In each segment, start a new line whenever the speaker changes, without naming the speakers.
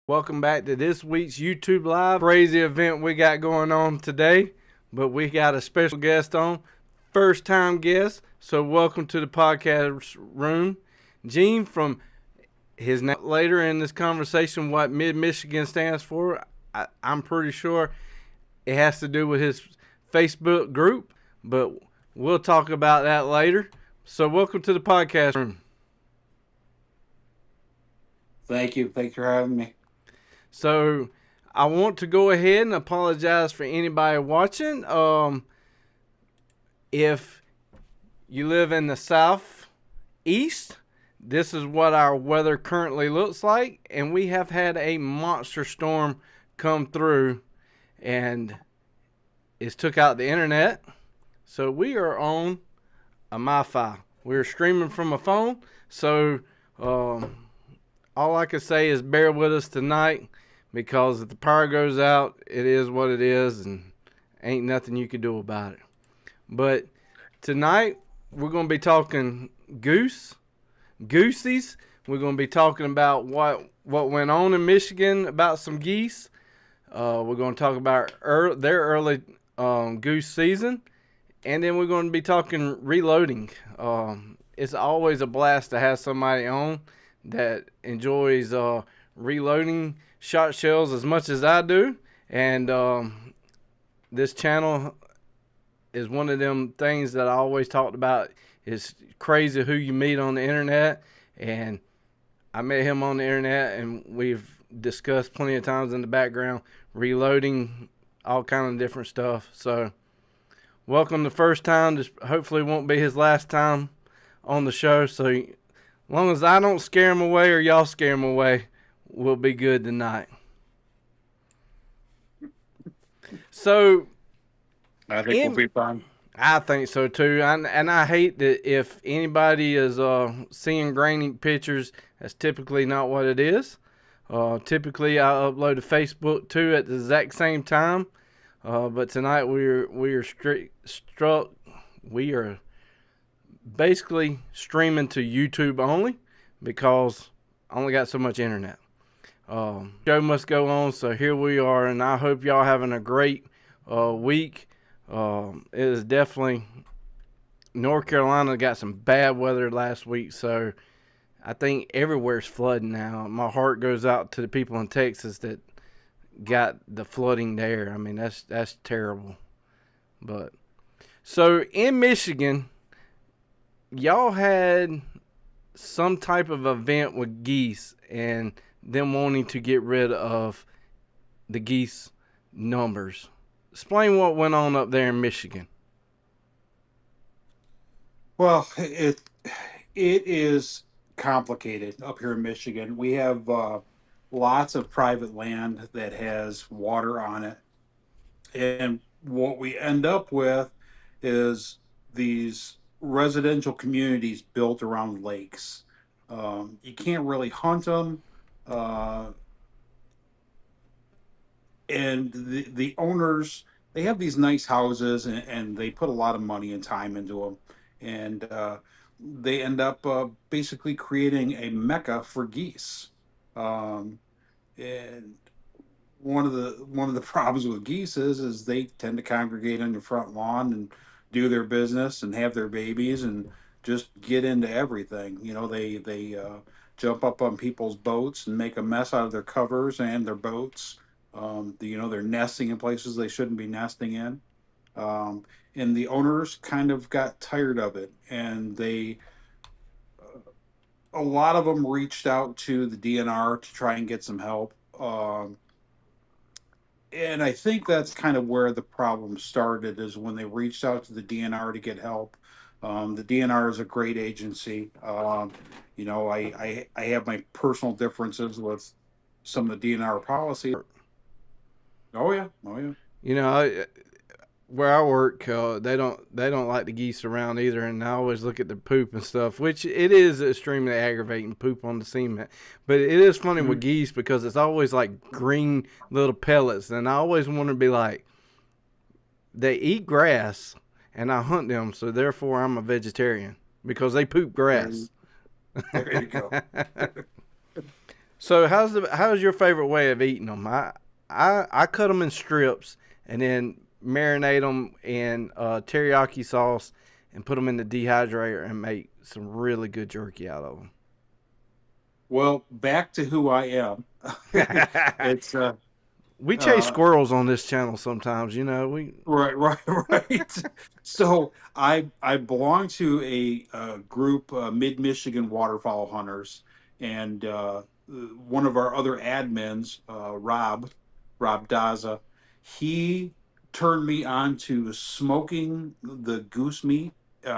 Welcome back to this week's YouTube Live. Crazy event we got going on today, but we got a special guest on, first time guest. So welcome to the podcast room, Gene from his name. Later in this conversation, what Mid-Michigan stands for, I'm pretty sure it has to do with his Facebook group, but we'll talk about that later. So welcome to the podcast room.
Thank you. Thanks for having me.
So I want to go ahead and apologize for anybody watching. If you live in the southeast, this is what our weather currently looks like. And we have had a monster storm come through and it's took out the internet. So we are on a MiFi. We're streaming from a phone. So all I can say is bear with us tonight, because if the power goes out, it is what it is, and ain't nothing you can do about it. But tonight, we're going to be talking goosies. We're going to be talking about what went on in Michigan about some geese. We're going to talk about their early goose season, and then we're going to be talking reloading. It's always a blast to have somebody on that enjoys reloading shot shells as much as I do, and this channel is one of them things that I always talked about. It's crazy who you meet on the internet, and I met him on the internet, and we've discussed plenty of times in the background reloading, all kind of different stuff. So welcome the first time. This hopefully won't be his last time on the show, so as long as I don't scare him away or y'all scare him away, we'll be good tonight. So
I think we'll be fine.
I think so too. And I hate that if anybody is seeing grainy pictures, that's typically not what it is. Typically I upload to Facebook too at the exact same time. But tonight we are basically streaming to YouTube only, because I only got so much internet. Show must go on, so here we are, and I hope y'all having a great week. It is definitely, North Carolina got some bad weather last week, so I think everywhere's flooding now. My heart goes out to the people in Texas that got the flooding there. I mean, that's terrible. But so in Michigan, y'all had some type of event with geese and them wanting to get rid of the geese numbers. Explain what went on up there in Michigan.
Well, it is complicated up here in Michigan. We have lots of private land that has water on it, and what we end up with is these residential communities built around lakes. You can't really hunt them. And the owners, they have these nice houses, and they put a lot of money and time into them, and they end up basically creating a mecca for geese. And one of the problems with geese is they tend to congregate on your front lawn and do their business and have their babies and just get into everything. They jump up on people's boats and make a mess out of their covers and their boats. They're nesting in places they shouldn't be nesting in. And the owners kind of got tired of it, and a lot of them reached out to the DNR to try and get some help. And I think that's kind of where the problem started, is when they reached out to the DNR to get help. The DNR is a great agency. I have my personal differences with some of the DNR policy. Oh yeah, oh yeah.
You know, where I work, they don't like the geese around either, and I always look at the poop and stuff, which it is extremely aggravating, poop on the cement. But it is funny with geese, because it's always like green little pellets, and I always want to be like, they eat grass, and I hunt them, so therefore I'm a vegetarian, because they poop grass.
There you go.
So how's your favorite way of eating them? I cut them in strips and then marinate them in teriyaki sauce and put them in the dehydrator and make some really good jerky out of
Well, back to who I am.
them.
It's
We chase
uh,
squirrels on this channel sometimes. You know we
right, right, right. So I belong to a group, Mid Michigan waterfowl hunters, and one of our other admins, Rob Daza, he turned me on to smoking the goose meat,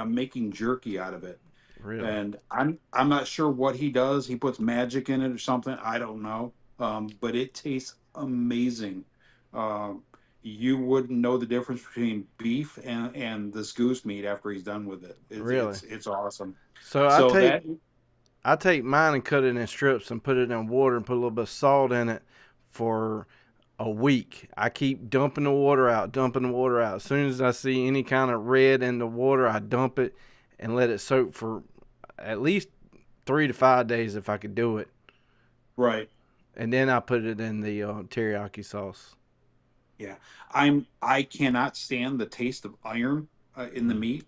making jerky out of it.
really
And I'm not sure what he does. He puts magic in it or something. I don't know. But it tastes amazing. Um, you wouldn't know the difference between beef and this goose meat after he's done with it.
really.
It's awesome.
So
So that
I take mine and cut it in strips and put it in water and put a little bit of salt in it for a week. I keep dumping the water out, dumping the water out. As soon as I see any kind of red in the water, I dump it and let it soak for at least 3 to 5 days if I could do it.
right.
And then I put it in the teriyaki sauce.
Yeah. I cannot stand the taste of iron in the
Mm,
meat.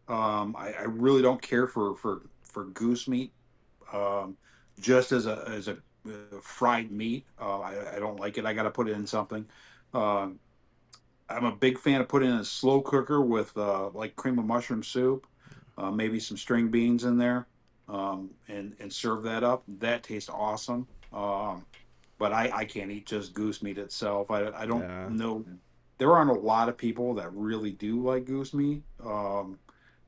I really don't care for goose meat. Um, just as a fried meat, I don't like it. I got to put it in something. Um, I'm a big fan of putting it in a slow cooker with like cream of mushroom soup, maybe some string beans in there, and serve that up. That tastes awesome. But I can't eat just goose meat itself. I don't
yeah.
know. There aren't a lot of people that really do like goose meat.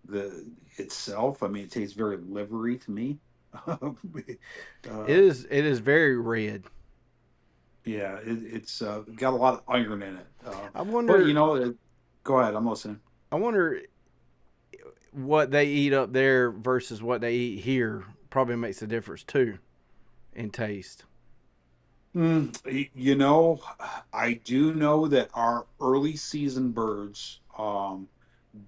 The itself, I mean, it tastes very livery to me. uh,
It is very red.
yeah, it's got a lot of iron in it.
I
But
wonder
go ahead, I'm listening.
I wonder what they eat up there versus what they eat here probably makes a difference too in taste.
You know, I do know that our early season birds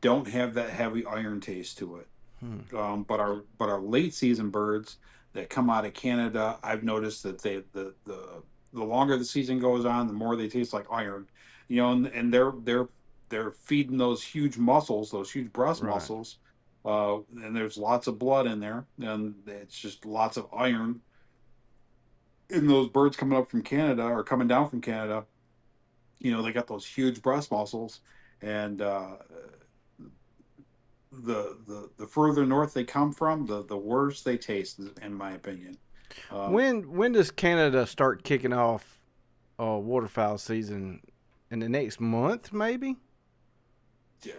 don't have that heavy iron taste to it.
Hmm.
But our late season birds that come out of Canada, I've noticed that the longer the season goes on, the more they taste like iron. And they're feeding those huge muscles, those huge breast
Right.
muscles, and there's lots of blood in there, and it's just lots of iron. And those birds coming up from Canada or coming down from Canada, they got those huge breast muscles, and the further north they come from, the worse they taste, in my opinion. Um,
When does Canada start kicking off waterfowl season? In the next month, maybe.
yeah,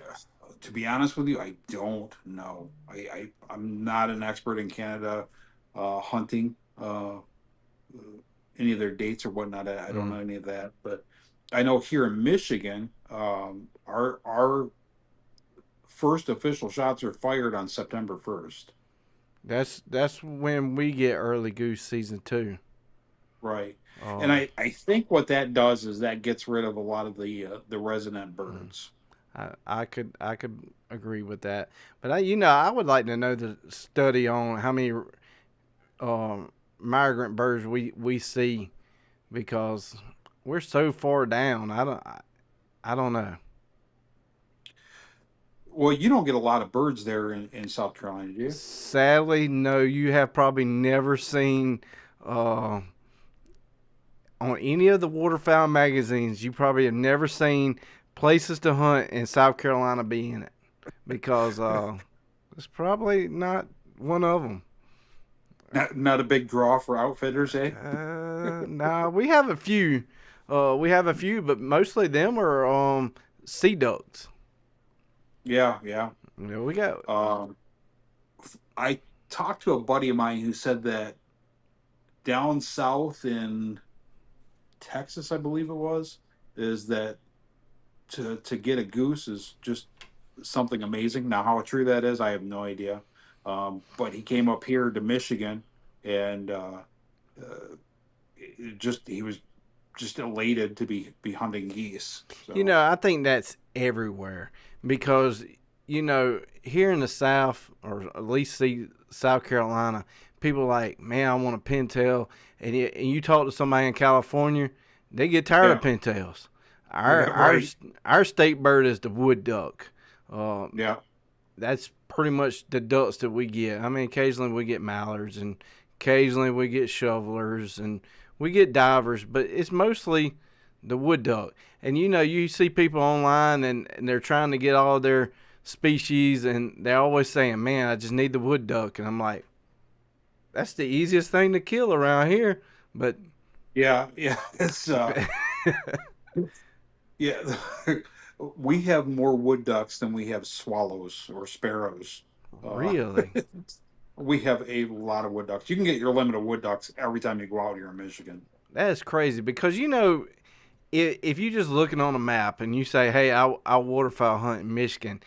to be honest with you, I don't know. I'm not an expert in Canada hunting, any of their dates or whatnot. I don't
Mm.
know any of that, but I know here in Michigan, our first official shots are fired on September 1st.
That's when we get early goose season too.
Right. And
Um,
I think what that does is that gets rid of a lot of the resident
mm.
birds.
I could agree with that, but I would like to know the study on how many migrant birds we see because we're so far down. I don't know.
Well, you don't get a lot of birds there in South Carolina, do you?
Sadly, no. You have probably never seen uh, on any of the waterfowl magazines. You probably have never seen places to hunt in South Carolina be in it because it's probably not one of them.
Not a big draw for outfitters, eh?
Nah, we have a few. But mostly them are sea ducks.
Yeah, yeah.
We got.
Um, I talked to a buddy of mine who said that down south in Texas, I believe it was, is that to get a goose is just something amazing. Now, how true that is, I have no idea. But he came up here to Michigan, and uh, he was just elated to be hunting geese. So
I think that's everywhere because here in the South, or at least South Carolina, people are like, man, I want a pintail. And you talk to somebody in California, they get tired of
Yeah.
pintails.
Yeah.
Our our
Right.
our state bird is the wood duck.
Yeah.
That's pretty much the ducks that we get. I mean, occasionally we get mallards and occasionally we get shovelers and we get divers, but it's mostly the wood duck. And you see people online and they're trying to get all their species and they're always saying, man, I just need the wood duck. And I'm like, that's the easiest thing to kill around here. But
Yeah. Yeah. It's yeah. We have more wood ducks than we have swallows or sparrows. Uh,
really,
we have a lot of wood ducks. You can get your limit of wood ducks every time you go out here in Michigan.
that is crazy because if you just looking on a map and you say, hey, I waterfowl hunt in Michigan,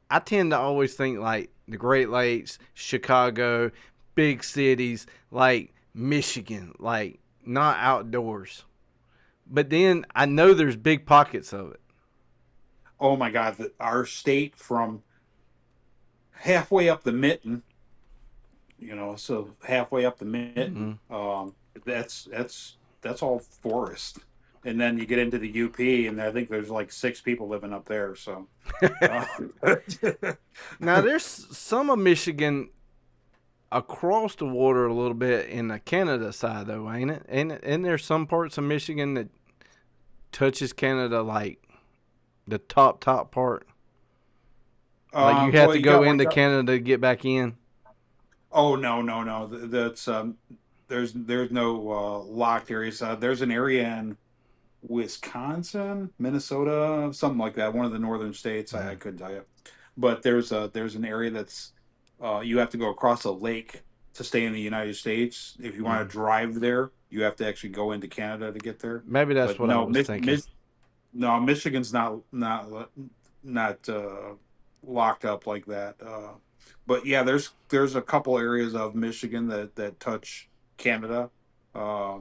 I tend to always think like the Great Lakes, Chicago, big cities, like Michigan, like not outdoors. But then I know there's big pockets of it.
Oh my God, our state from halfway up the mitten, so halfway up the
Mm-hmm.
mitten, that's that's all forest. And then you get into the UP, and I think there's like 6 people living up there. So, uh,
Now there's some of Michigan across the water a little bit in the Canada side though, ain't it? And there's some parts of Michigan that touches Canada like the top part. Like you have
well,
to
you
go
got like
into Canada to get back in.
oh no, no, no, that's there's no locked areas. There's an area in Wisconsin, Minnesota, something like that. One of the northern states. I
Mm.
couldn't tell you, but there's an area that's you have to go across a lake to stay in the United States. If you want
Mm.
to drive there, you have to actually go into Canada to get there.
Maybe that's
But
what I
no,
was thinking.
no, Michigan's not locked up like that. But yeah, there's a couple areas of Michigan that touch Canada. Uh,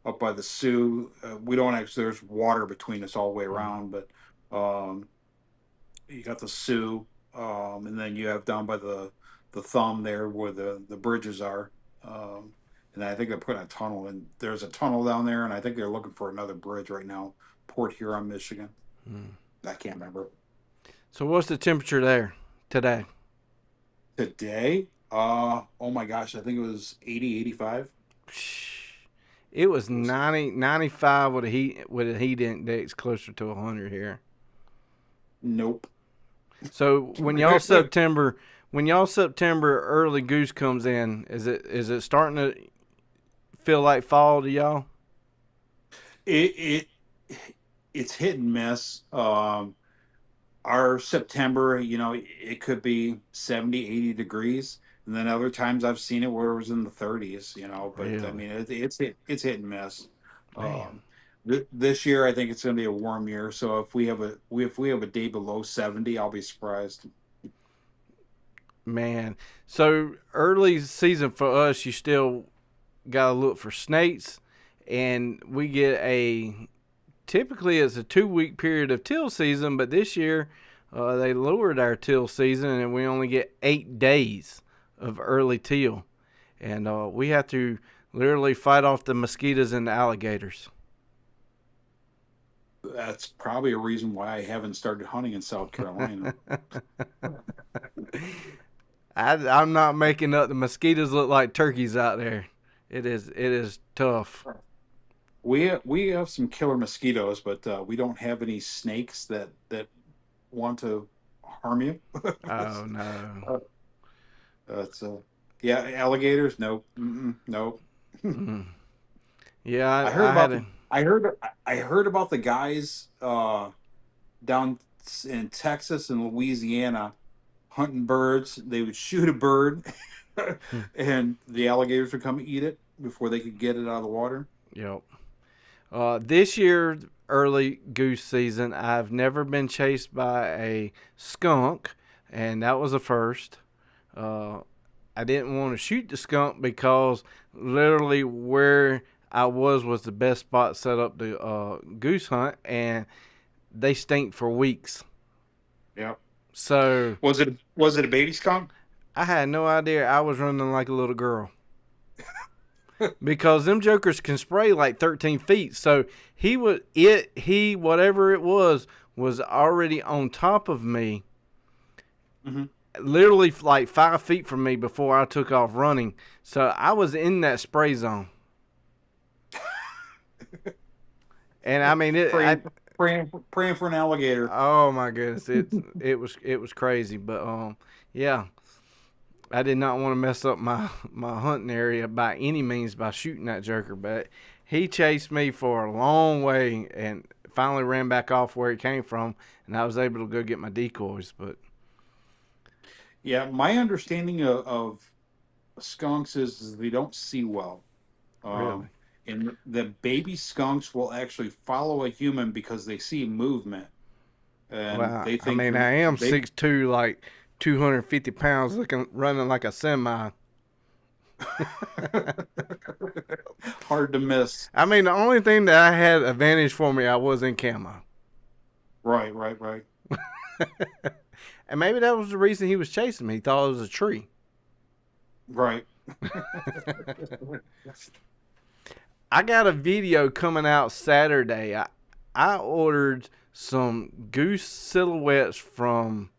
Up by the Sioux, we don't actually. There's water between us all the way
Mm.
around, but um, you got the Sioux, and then you have down by the Thumb there where the bridges are. And I think they're putting a tunnel, and there's a tunnel down there, and I think they're looking for another bridge right now. Port Huron, Michigan.
Mm.
I can't remember.
So what's the temperature there today?
Today, oh my gosh, I think it was 80, 85.
It was
It was
90, 95 with a heat index closer to 100 here.
nope.
So when y'all September early goose comes in, is it starting to feel like fall to y'all?
it it's hit and miss. Our September, it could be 70, 80 degrees. And then other times I've seen it where it was in the 30s, but I
Really?
mean, it's hit and miss.
Man.
Um, this year, I think it's going to be a warm year. So if we have a day below 70, I'll be surprised.
Man. So early season for us, you still gotta look for snakes, and we get typically it's a 2 week period of teal season, but this year they lowered our teal season and we only get 8 days of early teal, and we have to literally fight off the mosquitoes and the alligators.
That's probably a reason why I haven't started hunting in South Carolina.
I'm not making up. The mosquitoes look like turkeys out there. It is tough.
We have some killer mosquitoes, but we don't have any snakes that want to harm you.
Oh no.
That's yeah, alligators. Nope, nope.
Mm. Yeah,
I heard
I had
about
a.
I heard about the guys down in Texas and Louisiana hunting birds. They would shoot a bird, and the alligators would come eat it before they could get it out of the water.
Yep. This year, early goose season, I've never been chased by a skunk, and that was a first. Uh, I didn't want to shoot the skunk because literally where I was the best spot set up to goose hunt, and they stink for weeks.
Yeah.
So
Was it a baby skunk?
I had no idea I was running like a little girl. Because them jokers can spray like 13 feet. So he whatever it was already on top of me,
Hmm.
literally like 5 feet from me before I took off running. So I was in that spray zone. And I mean
Praying, praying for an alligator.
oh my goodness, it was crazy. But yeah, I did not want to mess up my hunting area by any means by shooting that joker, but he chased me for a long way and finally ran back off where he came from, and I was able to go get my decoys. But
Yeah, my understanding of skunks is they don't see well.
really,
Um, and the baby skunks will actually follow a human because they see movement and
well,
they
I
think
mean,
you're
I am
they
6'2", like 250 pounds, looking running like a semi.
hard to miss.
I mean, the only thing that I had advantage for me, I was in camo.
Right, right, right.
And maybe that was the reason he was chasing me. He thought it was a tree.
Right.
I got a video coming out Saturday. I ordered some goose silhouettes from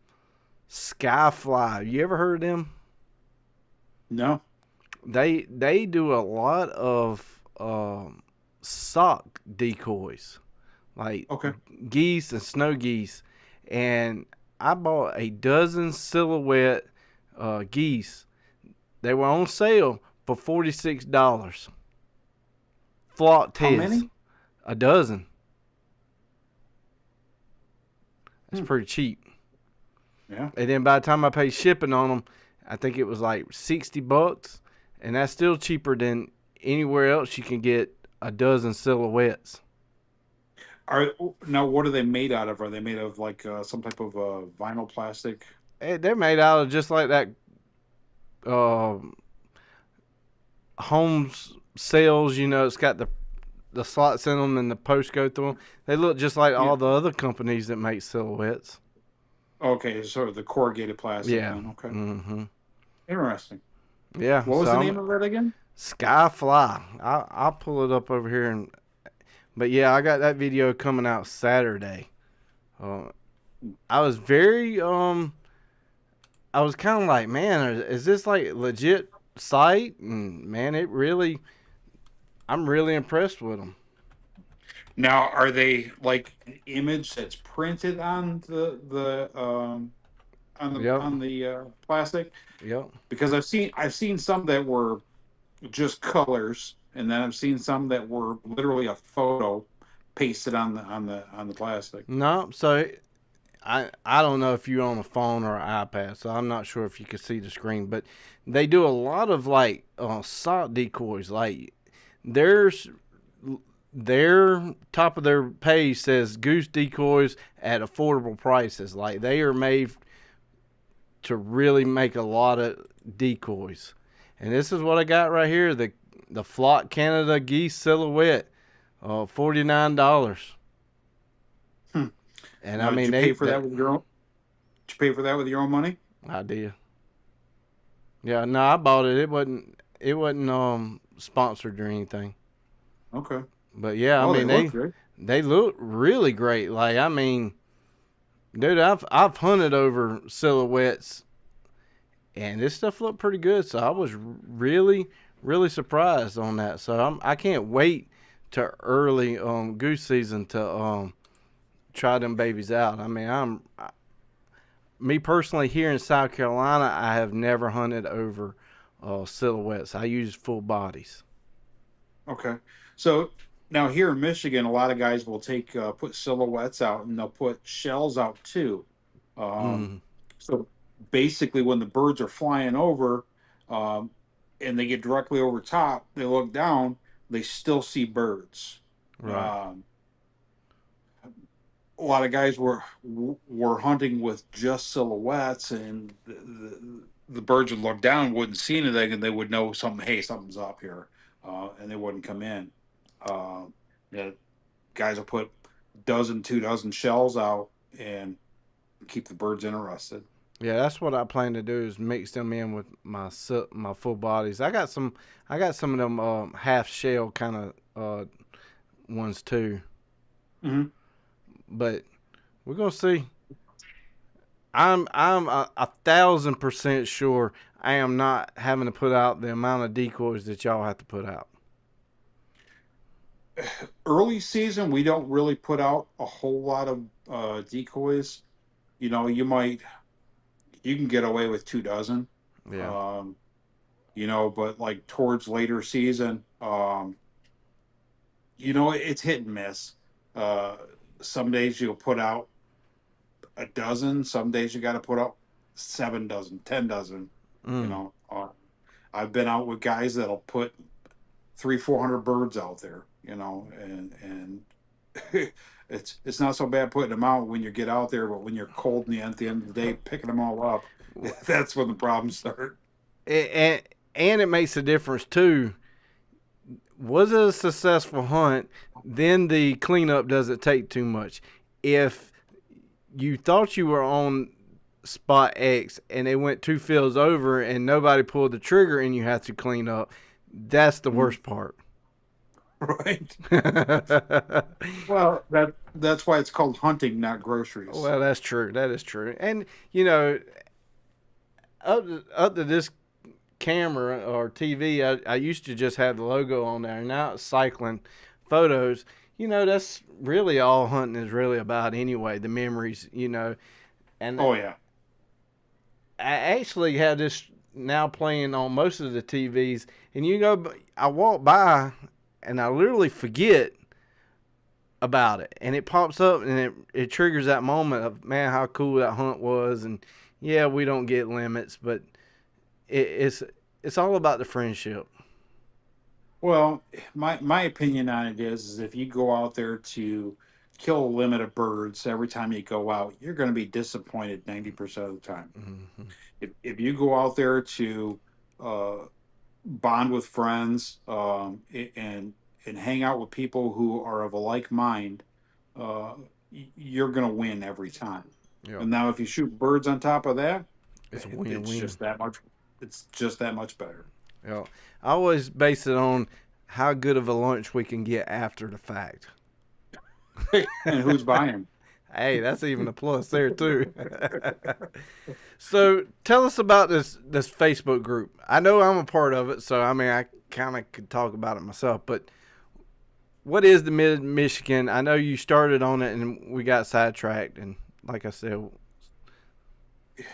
Skyfly. You ever heard of them?
No.
They do a lot of sock decoys, like
Okay.
geese and snow geese. And I bought a dozen silhouette geese. They were on sale for $46. Flock
How
test.
many?
A dozen. That's
Hmm.
pretty cheap.
Yeah.
And then by the time I paid shipping on them, I think it was like $60, and that's still cheaper than anywhere else you can get a dozen silhouettes.
Are now what are they made out of? Are they made of like some type of vinyl plastic?
They're made out of just like that uh, Homes sales. It's got the slots in them and the posts go through them. They look just like
Yeah.
all the other companies that make silhouettes.
Okay, sort of the corrugated plastic
Yeah.
then. Okay.
Mm-hmm.
Interesting.
Yeah.
What was
So
the
I'm
name of that again?
Skyfly. I'll pull it up over here but yeah, I got that video coming out Saturday. Uh, I was very I was kind of like, man, is this like legit site? And man, I'm really impressed with them.
Now, are they like an image that's printed on the
Yep,
on the plastic?
yep.
Because I've seen some that were just colors, and then I've seen some that were literally a photo pasted on the plastic.
No, so I don't know if you're on a phone or an iPad, so I'm not sure if you can see the screen, but they do a lot of like sock decoys. Like there's their top of their page says goose decoys at affordable prices. Like they are made to really make a lot of decoys. And this is what I got right here: the Flock Canada Geese Silhouette, $49.
Hmm.
And I
Now, did
mean
you pay for
they
that with your own? Did you pay for that with your own money?
I did. Yeah, no, I bought it. It wasn't sponsored or anything.
Okay.
But yeah, I
Well, they
mean
look
they
good.
they look really great. Like I mean, dude, I've hunted over silhouettes, and this stuff looked pretty good. So I was really surprised on that. So I can't wait to early goose season to try them babies out. I mean, me personally here in South Carolina, I have never hunted over silhouettes. I use full bodies.
Okay. So now here in Michigan, a lot of guys will take put silhouettes out and they'll put shells out too. Um,
Mm,
so basically, when the birds are flying over, um, and they get directly over top, they look down, they still see birds.
right.
Um, a lot of guys were hunting with just silhouettes, and the birds would look down, wouldn't see anything, and they would know something. Hey, something's up here, and they wouldn't come in. Uh, yeah, guys will put dozen, 2 dozen shells out and keep the birds interested.
Yeah, that's what I plan to do is mix them in with my full bodies. I got some of them half shell kind of ones too.
Hmm.
But we're gonna see. I'm a 1,000% sure I am not having to put out the amount of decoys that y'all have to put out.
Early season, we don't really put out a whole lot of decoys. You know, you can get away with 2 dozen.
Yeah.
Um, but like towards later season, it's hit and miss. Uh, some days you'll put out a dozen. Some days you got to put out 7 dozen, 10 dozen. You
Mm.
know, I've been out with guys that'll put 400 birds out there. And it's not so bad putting them out when you get out there, but when you're cold and at the end of the day picking them all up, that's when the problems start.
And and it makes a difference too. Was it a successful hunt? Then the cleanup doesn't take too much. If you thought you were on spot X and they went 2 fields over and nobody pulled the trigger and you have to clean up, that's the
Mhm.
worst part.
Right.
Well,
Well, that's why it's called hunting, not groceries.
that's true. That is true. And you know, up to this camera or TV, I used to just have the logo on there. Now it's cycling photos. You know, that's really all hunting is really about anyway. The memories, and
Oh yeah.
I actually have this now playing on most of the TVs, and I walk by and I literally forget about it, and it pops up and it triggers that moment of man, how cool that hunt was, and yeah, we don't get limits, but it's all about the friendship.
Well, my opinion on it is if you go out there to kill a limit of birds every time you go out, you're going to be disappointed 90% of the time.
Mm-hmm.
If you go out there to uh, bond with friends, and hang out with people who are of a like mind, uh, you're going to win every time.
Yeah,
And now, if you shoot birds on top of that,
it's a
it's
win-win.
just that much. It's just that much better.
Yeah, I always base it on how good of a lunch we can get after the fact.
And who's buying?
Hey, that's even a plus there too. So tell us about this Facebook group. I know I'm a part of it, so I mean I kind of could talk about it myself. But what is the Mid Michigan? I know you started on it and we got sidetracked, and like I said,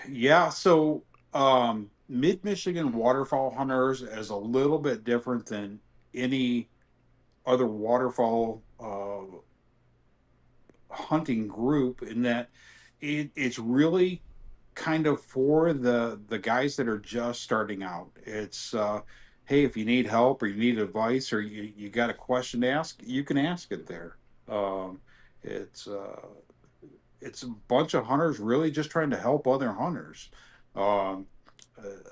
Yeah, so Mid Michigan waterfowl hunters is a little bit different than any other waterfowl hunting group in that it's really kind of for the guys that are just starting out. It's hey, if you need help or you need advice or you got a question to ask, you can ask it there. Um, it's it's a bunch of hunters really just trying to help other hunters. Um,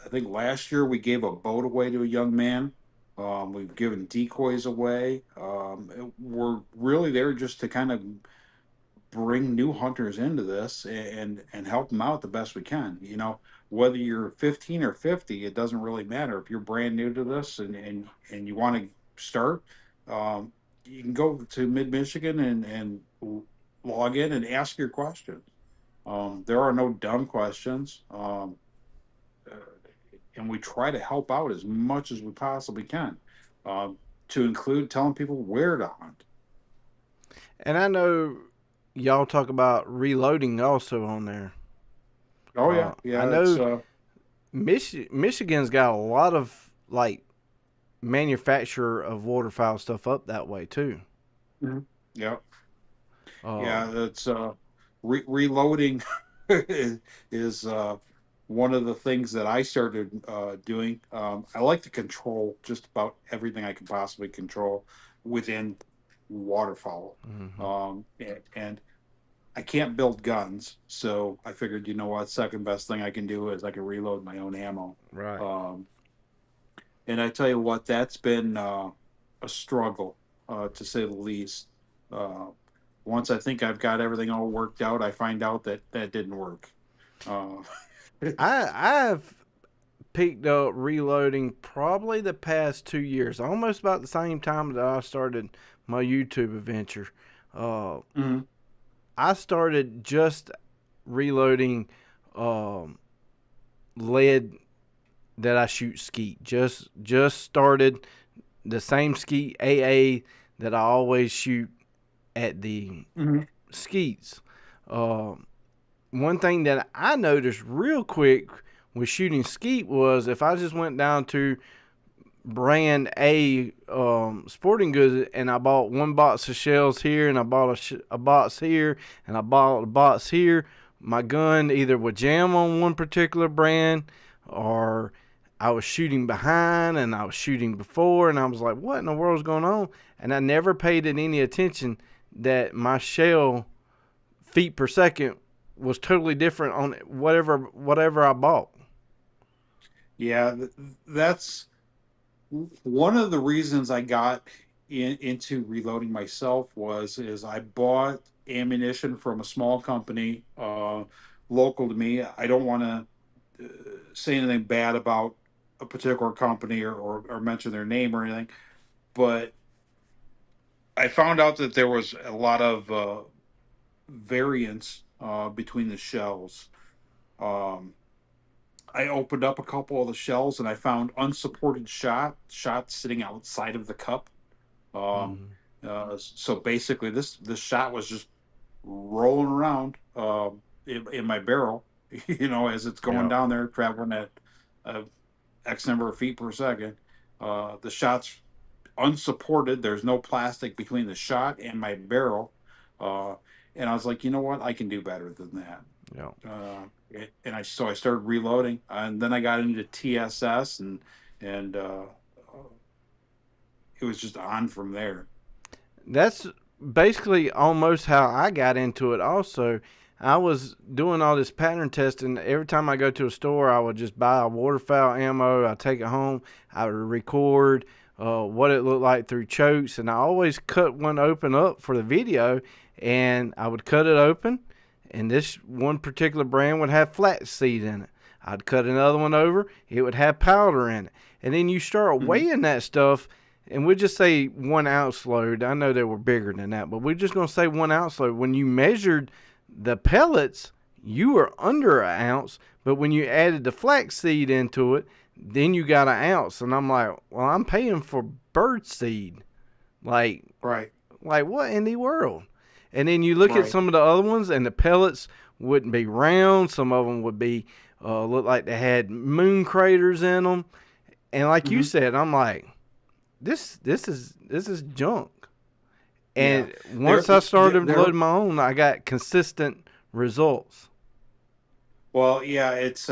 I think last year we gave a boat away to a young man. We've given decoys away. We're really there just to kind of bring new hunters into this and help them out the best we can. Whether you're 15 or 50, it doesn't really matter. If you're brand new to this and you want to start, um, you can go to Mid Michigan and log in and ask your questions. There are no dumb questions. Uh, and we try to help out as much as we possibly can, um, to include telling people where to hunt.
and I know y'all talk about reloading also on there.
Oh yeah,
I
yeah. It's
know Michigan's got a lot of like manufacturer of waterfowl stuff up that way too.
Mhm. Yeah.
Uh,
Yeah, that's reloading is one of the things that I started doing. I like to control just about everything I can possibly control within waterfowl.
mm-hmm.
And I can't build guns, so I figured, what, second best thing I can do is I can reload my own ammo.
Right.
Um, and I tell you what, that's been a struggle, to say the least. Uh, Once I think I've got everything all worked out, I find out that that didn't work. Uh,
I've picked up reloading probably the past 2 years, almost about the same time that I started my YouTube adventure. Uh,
Mhm.
I started just reloading um, lead that I shoot skeet. Just started the same skeet AA that I always shoot at the
Mhm.
skeets. Um, One thing that I noticed real quick with shooting skeet was if I just went down to brand A sporting goods and I bought one box of shells here and I bought a box here and I bought a box here, my gun either would jam on one particular brand or I was shooting behind and I was shooting before and I was like, what in the world's going on? And I never paid it any attention that my shell feet per second was totally different on whatever I bought.
Yeah, that's one of the reasons I got into reloading myself was is I bought ammunition from a small company local to me. I don't want to say anything bad about a particular company or mention their name or anything, but I found out that there was a lot of variance between the shells. Um, I opened up a couple of the shells and I found unsupported shots sitting outside of the cup. Um,
Mm,
so basically, this shot was just rolling around in my barrel, as it's going
yeah,
down there, traveling at uh, X number of feet per second. The shot's unsupported. There's no plastic between the shot and my barrel. Uh, and I was like, you know what? I can do better than that.
yeah.
And I started reloading, and then I got into TSS, and it was just on from there.
That's basically almost how I got into it. Also, I was doing all this pattern testing. Every time I go to a store, I would just buy a waterfowl ammo. I take it home. I would record what it looked like through chokes, and I always cut one open up for the video. And I would cut it open, and this one particular brand would have flaxseed in it. I'd cut another one over; it would have powder in it. And then you start
Mhm.
weighing that stuff, and we just say 1 ounce load. I know they were bigger than that, but we're just going to say 1 ounce load. When you measured the pellets, you were under an ounce, but when you added the flaxseed into it, then you got an ounce. And I'm like, well, I'm paying for bird seed. Like,
Right,
like what in the world? And then you look at
right.
some of the other ones, and the pellets wouldn't be round. Some of them would be look like they had moon craters in them. And like you
Hmm.
said, I'm like, this is junk.
Yeah,
And
there,
once I started
there.
loading my own, I got consistent results.
Well, yeah, it's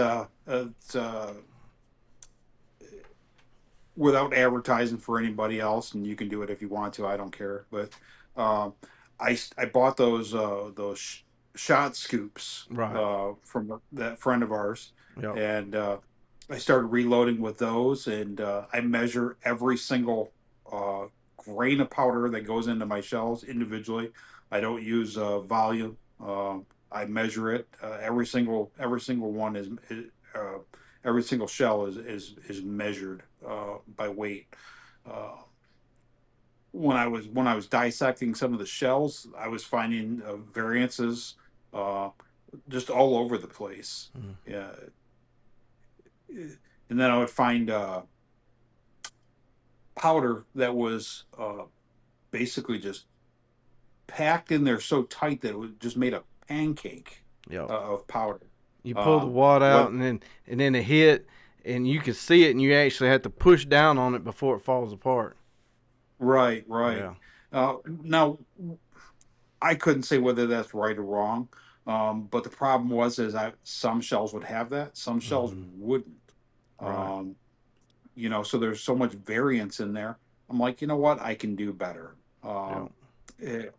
without advertising for anybody else, and you can do it if you want to. I don't care, but um, I bought those shot scoops
Right.
from that friend of ours,
Yep.
and I started reloading with those, and I measure every single uh, grain of powder that goes into my shells individually. I don't use volume. I measure it. Every single one is uh, every single shell is measured by weight. Uh, when I was dissecting some of the shells, I was finding variances uh, just all over the place.
Mm.
Yeah, and then I would find powder that was basically just packed in there so tight that it was just made a pancake
Yep.
of powder.
You pull the
Um,
wad out,
what
and then it hit, and you can see it, and you actually have to push down on it before it falls apart.
Right, right.
Yeah.
Now I couldn't say whether that's right or wrong. But the problem was is some shells would have that, some shells
Hmm.
wouldn't.
Right.
Um, so there's so much variance in there. I'm like, you know what, I can do better.
Yep.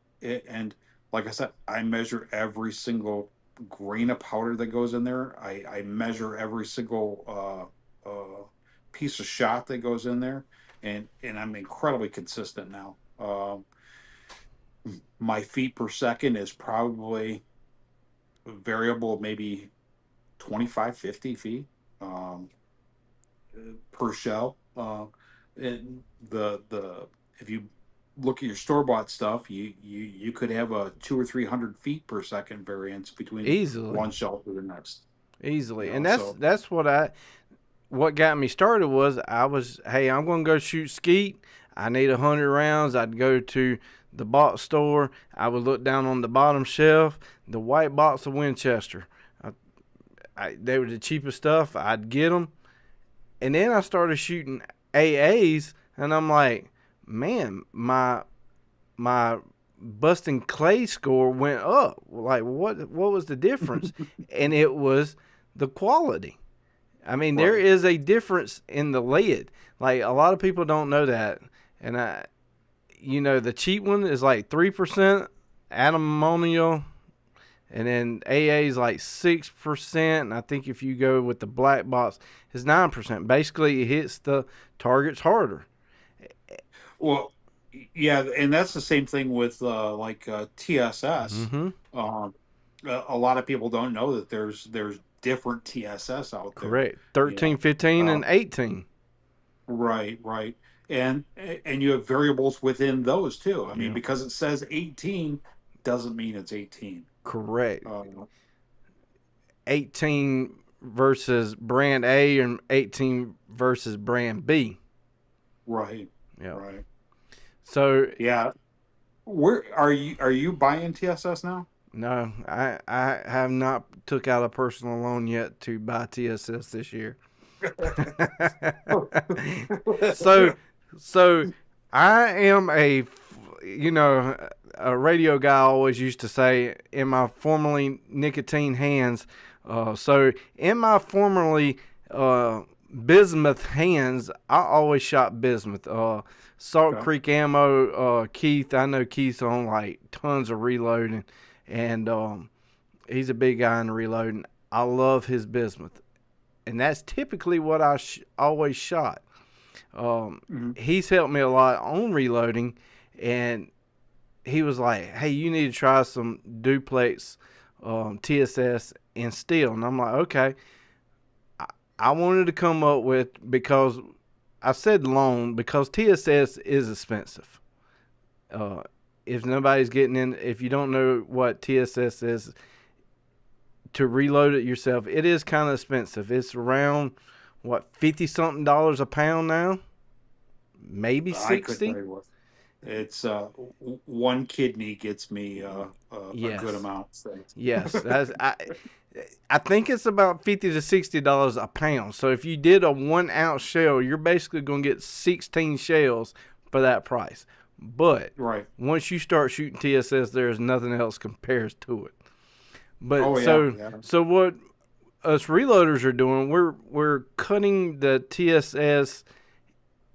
And like I said, I measure every single grain of powder that goes in there. I measure every single piece of shot that goes in there, and I'm incredibly consistent now. My feet per second is probably variable, maybe 25, 50 feet um, per shell. And the if you look at your store bought stuff, you could have a 200 or 300 feet per second variance between
Easily.
one shell to the next.
Easily. And that's
So
that's what got me started was hey, I'm going to go shoot skeet. I need 100 rounds. I'd go to the box store. I would look down on the bottom shelf, the white box of Winchester. They were the cheapest stuff. I'd get them. And then I started shooting AAs, and I'm like, man, my busting clay score went up. Like, what was the difference? And it was the quality. I mean, there
right.
is a difference in the lead. Like, a lot of people don't know that. And the cheap one is like 3% ammonium, and then AA is like 6%. And I think if you go with the black box, it's 9%. Basically, it hits the targets harder.
Well, yeah, and that's the same thing with TSS.
Mm-hmm.
Um, a lot of people don't know that there's different TSS out there.
Correct.
You
13,
know,
15,
uh,
and 18.
right, right, and you have variables within those too. I mean,
Yeah.
because it says 18 doesn't mean it's 18.
Correct.
Uh,
18 versus brand A and 18 versus brand B.
right,
Yeah.
right,
So
yeah. Where are you buying TSS now?
no, I have not took out a personal loan yet to buy TSS this year. so so I am a radio guy always used to say in my formerly nicotine hands. So in my formerly bismuth hands, I always shot bismuth. Salt
Okay.
Creek ammo. Keith, I know Keith's on like tons of reloading, and he's a big guy in reloading. I love his bismuth, and that's typically what I always shot.
Hmm.
He's helped me a lot on reloading, and he was like, "Hey, you need to try some duplex TSS and steel." And I'm like, "Okay." I wanted to come up with, because I said loan, because TSS is expensive. Uh, if nobody's getting in, if you don't know what TSS is, to reload it yourself, it is kind of expensive. It's around what, 50 something dollars a pound now, maybe
I could tell
60.
you what. It's one kidney gets me a good
Yes,
amount. So.
yes. I think it's about $50 to $60 a pound. So if you did a 1 ounce shell, you're basically going to get 16 shells for that price. But
Right.
once you start shooting TSS, there's nothing else compares to it. But
Oh yeah, yeah.
so what us reloaders are doing, we're cutting the TSS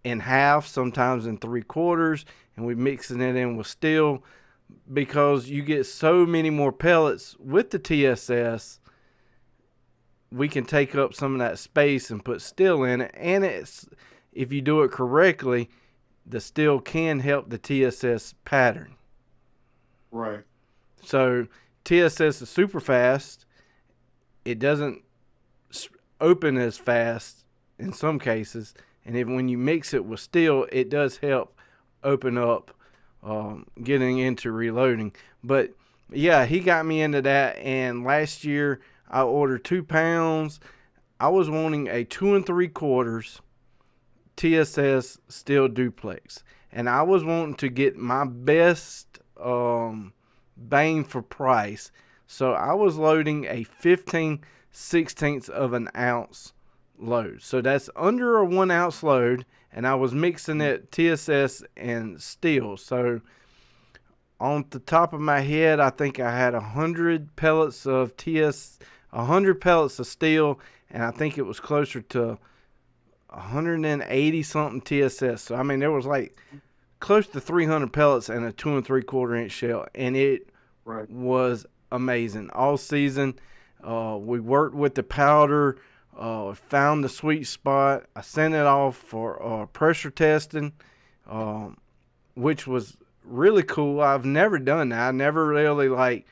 in half, sometimes in 3/4, and we're mixing it in with steel, because you get so many more pellets with the TSS. We can take up some of that space and put steel in it, and if you do it correctly, the steel can help the TSS pattern.
Right.
So TSS is super fast. It doesn't open as fast in some cases, and when you mix it with steel, it does help open up, getting into reloading. But yeah, he got me into that, and last year I ordered 2 pounds. I was wanting a 2 3/4 TSS steel duplex, and I was wanting to get my best bang for price. So I was loading a 15/16 of an ounce load. So that's under a 1 ounce load, and I was mixing it TSS and steel. So on the top of my head, I think I had 100 pellets of 100 pellets of steel, and I think it was closer to 180 something TSS. So I mean, there was like close to 300 pellets and a 2 3/4 inch shell, and it
Right.
was amazing all season. We worked with the powder, found the sweet spot. I sent it off for pressure testing, which was really cool. I've never done that. I never really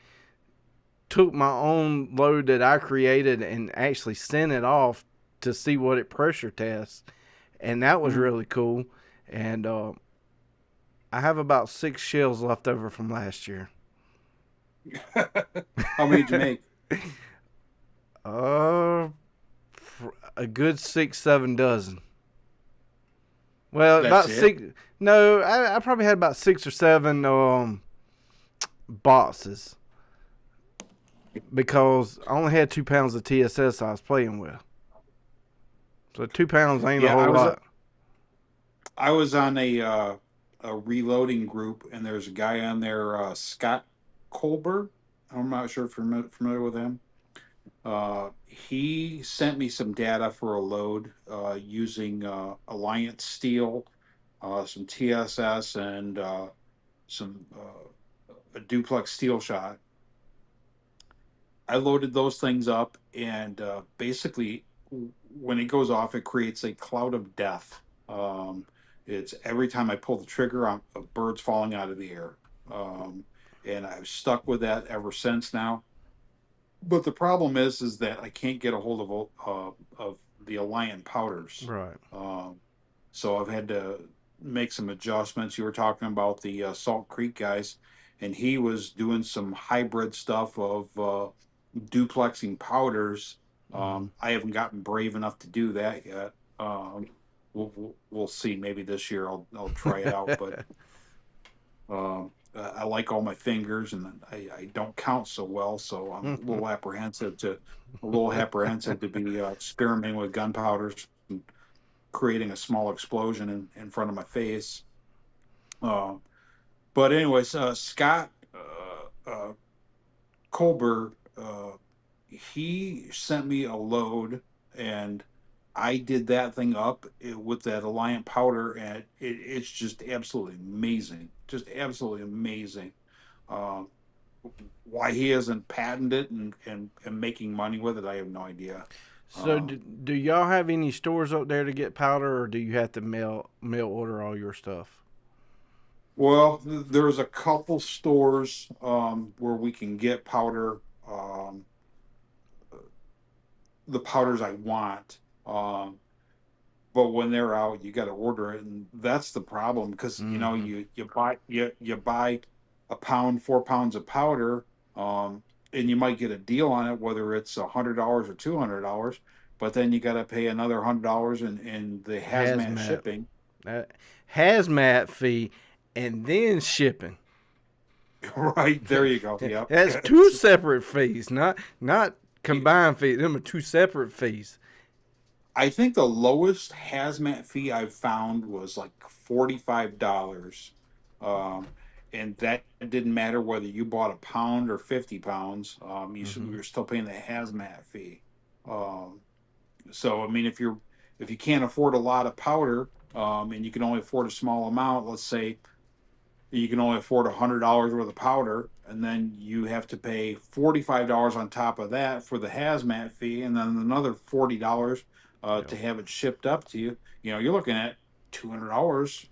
took my own load that I created and actually sent it off to see what it pressure tests, and that was
Mhm.
really cool. And I have about 6 shells left over from last year.
How many did you make?
uh, a good 6, 7 dozen. Well,
That's
about
it.
six. No, I probably had about 6 or 7 boxes because I only had 2 pounds of TSS I was playing with. So 2 pounds ain't a
Yeah,
whole lot.
I was on a reloading group, and there's a guy on there, Scott Colbert. I'm not sure if you're familiar with him. He sent me some data for a load using Alliance Steel, some TSS, and some a duplex steel shot. I loaded those things up, and basically, when it goes off, it creates a cloud of death. Um, it's every time I pull the trigger, a bird's falling out of the air, um, and I've stuck with that ever since now. But the problem is that I can't get a hold of the Alliant powders.
Right.
Um, so I've had to make some adjustments. You were talking about the Salt Creek guys, and he was doing some hybrid stuff of duplexing powders.
Mm-hmm.
I haven't gotten brave enough to do that yet. We'll see. Maybe this year I'll try it out. But I like all my fingers, and I don't count so well, so I'm a little apprehensive to be experimenting with gunpowders and creating a small explosion in front of my face. Uh, but anyways, Scott Colbert, he sent me a load, and I did that thing up with that Alliant powder, and it's just absolutely amazing, just absolutely amazing. Um, why he hasn't patented it and making money with it, I have no idea.
So
Um,
do y'all have any stores up there to get powder, or do you have to mail order all your stuff?
well, there's a couple stores where we can get powder, the powders I want. But when they're out, you got to order it, and that's the problem because
Mm-hmm.
you buy a pound, 4 pounds of powder, and you might get a deal on it, whether it's $100 or $200, but then you got to pay another $100 in the hazmat
Hazmat,
shipping.
that hazmat fee, and then shipping.
Right there, you go. Yep.
That's two separate fees, not combined fees. Them are two separate fees.
I think the lowest hazmat fee I've found was like $45. Um, and that didn't matter whether you bought a pound or 50 pounds.
Mm-hmm.
You're still paying the hazmat fee. Um, so I mean, if you can't afford a lot of powder, and you can only afford a small amount, let's say you can only afford $100 worth of powder, and then you have to pay $45 on top of that for the hazmat fee, and then another $40
Yeah.
to have it shipped up to you. You're looking at $200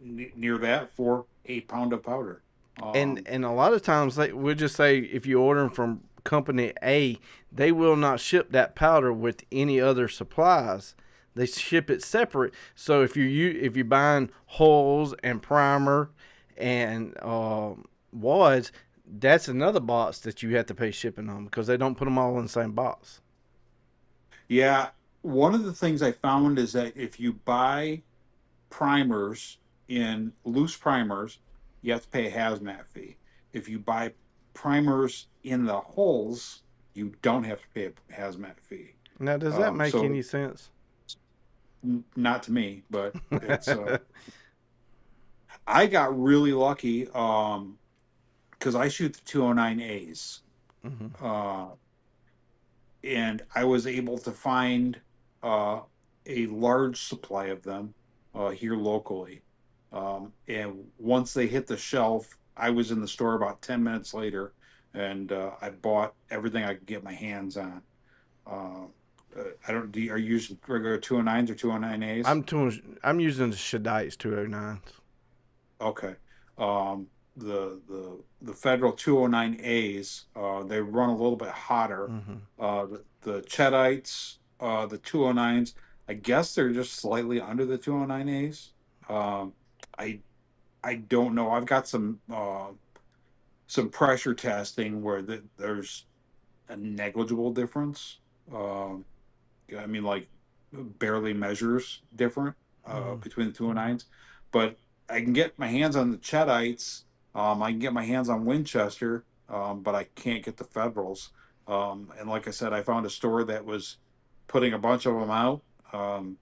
near that for a pound of powder. Um,
And a lot of times we'll just say if you order them from company A, they will not ship that powder with any other supplies. They ship it separate. So if you're buying hulls and primer and wads, that's another box that you have to pay shipping on because they don't put them all in the same box.
yeah, one of the things I found is that if you buy primers in loose primers, you have to pay a hazmat fee. If you buy primers in the holes, you don't have to pay a hazmat fee.
Now, does that make
So
any sense?
not to me, but it's I got really lucky because I shoot the 209As.
Mm-hmm.
Uh, and I was able to find uh, a large supply of them here locally. And once they hit the shelf, I was in the store about 10 minutes later, and I bought everything I could get my hands on. Uh, I don't. Are you using regular 209s or 209As?
I'm using the Shadites 209s.
Okay. Um, the federal 209As, they run a little bit hotter.
Mm-hmm.
The Chedites, the 209s, I guess they're just slightly under the 209As. Um, I I don't know. I've got some pressure testing where there's a negligible difference. Um, I mean, like barely measures different
Mm-hmm.
between the 209s, but I can get my hands on the Chedites. I can get my hands on Winchester, but I can't get the Federals. And like I said, I found a store that was putting a bunch of them out, um,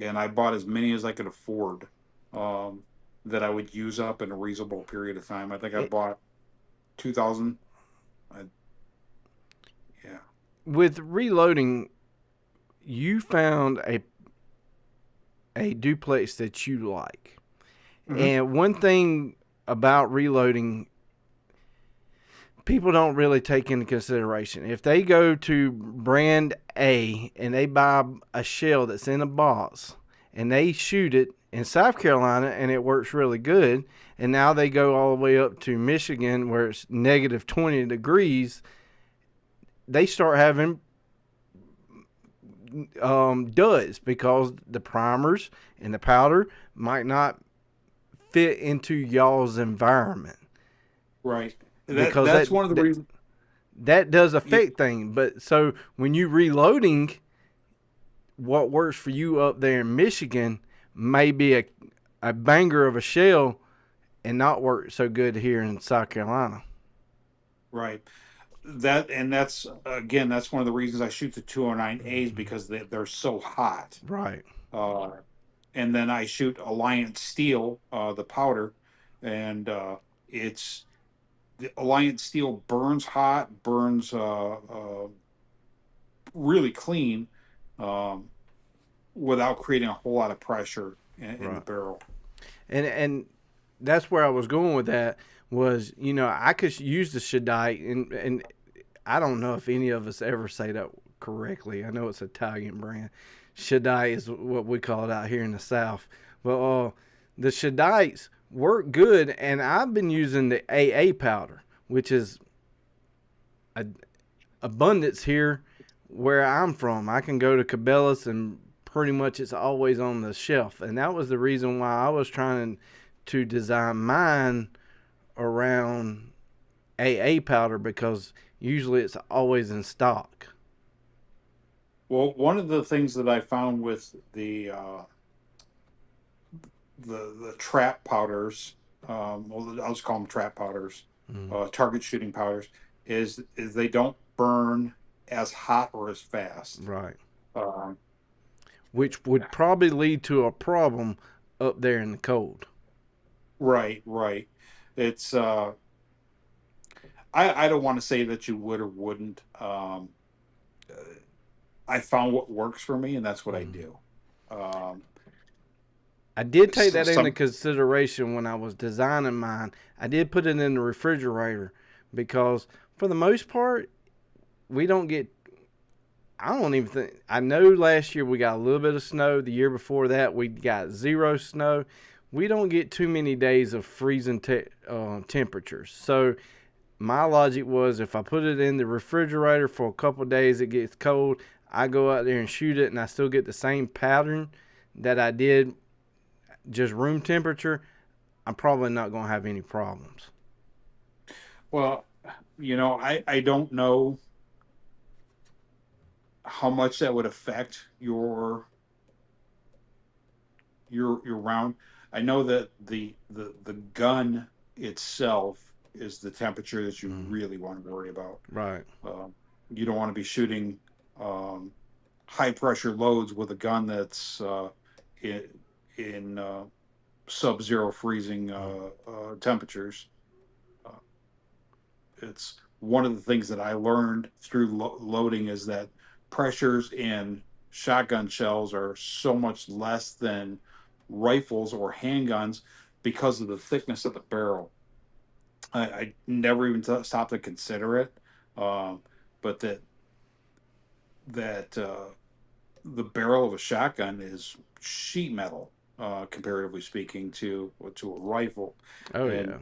and I bought as many as I could afford, um, that I would use up in a reasonable period of time. I think I
It,
bought 2,000. I, yeah.
with reloading, you found a duplex that you like.
Hmm.
And one thing about reloading, people don't really take into consideration. If they go to brand A and they buy a shell that's in a box and they shoot it in South Carolina and it works really good, and now they go all the way up to Michigan where it's negative 20 degrees, they start having duds because the primers and the powder might not fit into y'all's environment,
Right.
because
That's one of the reasons.
that does
Yeah,
affect things. But so when you reloading, what works for you up there in Michigan may be a banger of a shell and not work so good here in South Carolina.
right. That's again, that's one of the reasons I shoot the 209As, because they're so hot.
Right.
Uh, and then I shoot Alliance Steel, the powder, and it's the Alliance Steel burns hot, burns really clean, um, without creating a whole lot of pressure in the
Right.
barrel.
And that's where I was going with that. Was, I could use the Shadite, and I don't know if any of us ever say that correctly. I know it's an Italian brand. Shadite is what we call it out here in the South. But the Shadites work good, and I've been using the AA powder, which is a, abundance here where I'm from. I can go to Cabela's and pretty much it's always on the shelf. And that was the reason why I was trying to design mine around AA powder, because usually it's always in stock.
Well, one of the things that I found with the trap powders, well, I'll just call them trap powders,
Mm,
target shooting powders, is they don't burn as hot or as fast.
right.
Um,
Which would probably lead to a problem up there in the cold.
right, right. It's I don't want to say that you would or wouldn't. Uh, I found what works for me, and that's what I
Mm.
do. Um,
I did take
so
that into
some
consideration when I was designing mine. I did put it in the refrigerator because, for the most part, we don't get. I don't even think. I know last year we got a little bit of snow. The year before that, we got zero snow. We don't get too many days of freezing temperatures. So, my logic was, if I put it in the refrigerator for a couple of days, it gets cold. I go out there and shoot it, and I still get the same pattern that I did just room temperature. I'm probably not going to have any problems.
well, I don't know how much that would affect your round. I know that the gun itself is the temperature that you
Mm,
really want to worry about.
right.
Um, you don't want to be shooting um, high pressure loads with a gun that's in sub-zero freezing
Mm,
temperatures. Uh, it's one of the things that I learned through loading is that pressures in shotgun shells are so much less than rifles or handguns because of the thickness of the barrel. I never even stopped to consider it, um, but that the barrel of a shotgun is sheet metal. comparatively speaking, to a rifle.
Oh
And
yeah.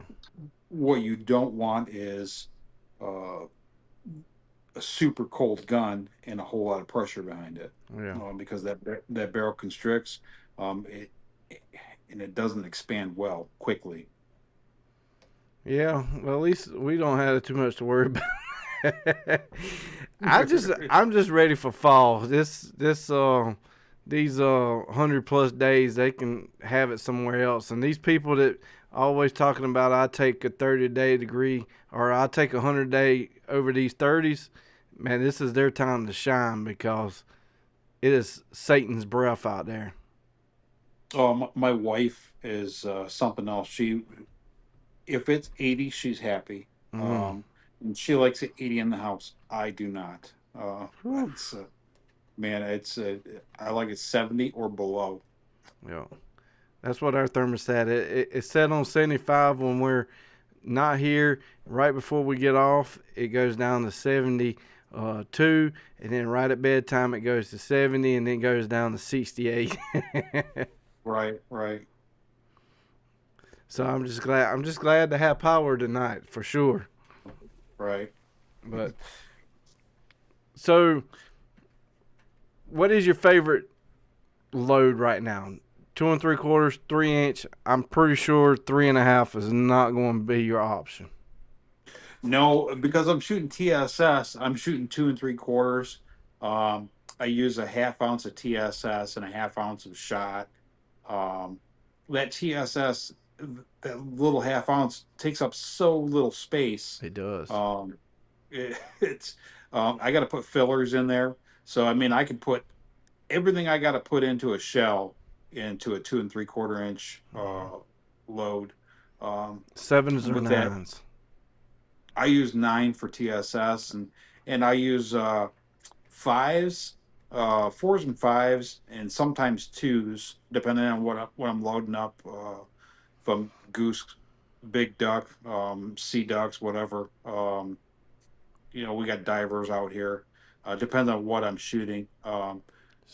what you don't want is uh, a super cold gun and a whole lot of pressure behind it,
Yeah.
because that barrel constricts, it, and it doesn't expand well quickly.
Yeah. Well, at least we don't have too much to worry about. I'm just ready for fall. These 100+ days they can have it somewhere else. And these people that always talking about I take a 30-day degree or I take 100-day over these 30s, man, this is their time to shine because it is Satan's breath out there.
Oh, my wife is something else. If it's 80, she's happy.
Mm.
And she likes it 80 in the house. I do not.
Whew.
It's Man, I like it 70 or below.
Yeah, that's what our thermostat. It's set on 75 when we're not here. Right before we get off, it goes down to 72, and then right at bedtime it goes to 70, and then goes down to 68.
Right, right,
So I'm just glad. I'm just glad to have power tonight for sure.
right.
But so, what is your favorite load right now? 2 3/4, 3 inch. I'm pretty sure 3.5 is not going to be your option.
No, because I'm shooting TSS, I'm shooting 2 3/4. I use a half ounce of TSS and a half ounce of shot. Um, that TSS, that little half ounce, takes up so little space.
It does.
Um, it's I got to put fillers in there. So I mean, I can put everything I got to put into a shell into a 2 3/4 inch load.
Sevens or
With that,
nines.
I use 9 for TSS, and I use fives, fours and fives, and sometimes twos, depending on what I'm loading up. From goose, big duck, sea ducks, whatever. We got divers out here. Depends on what I'm shooting.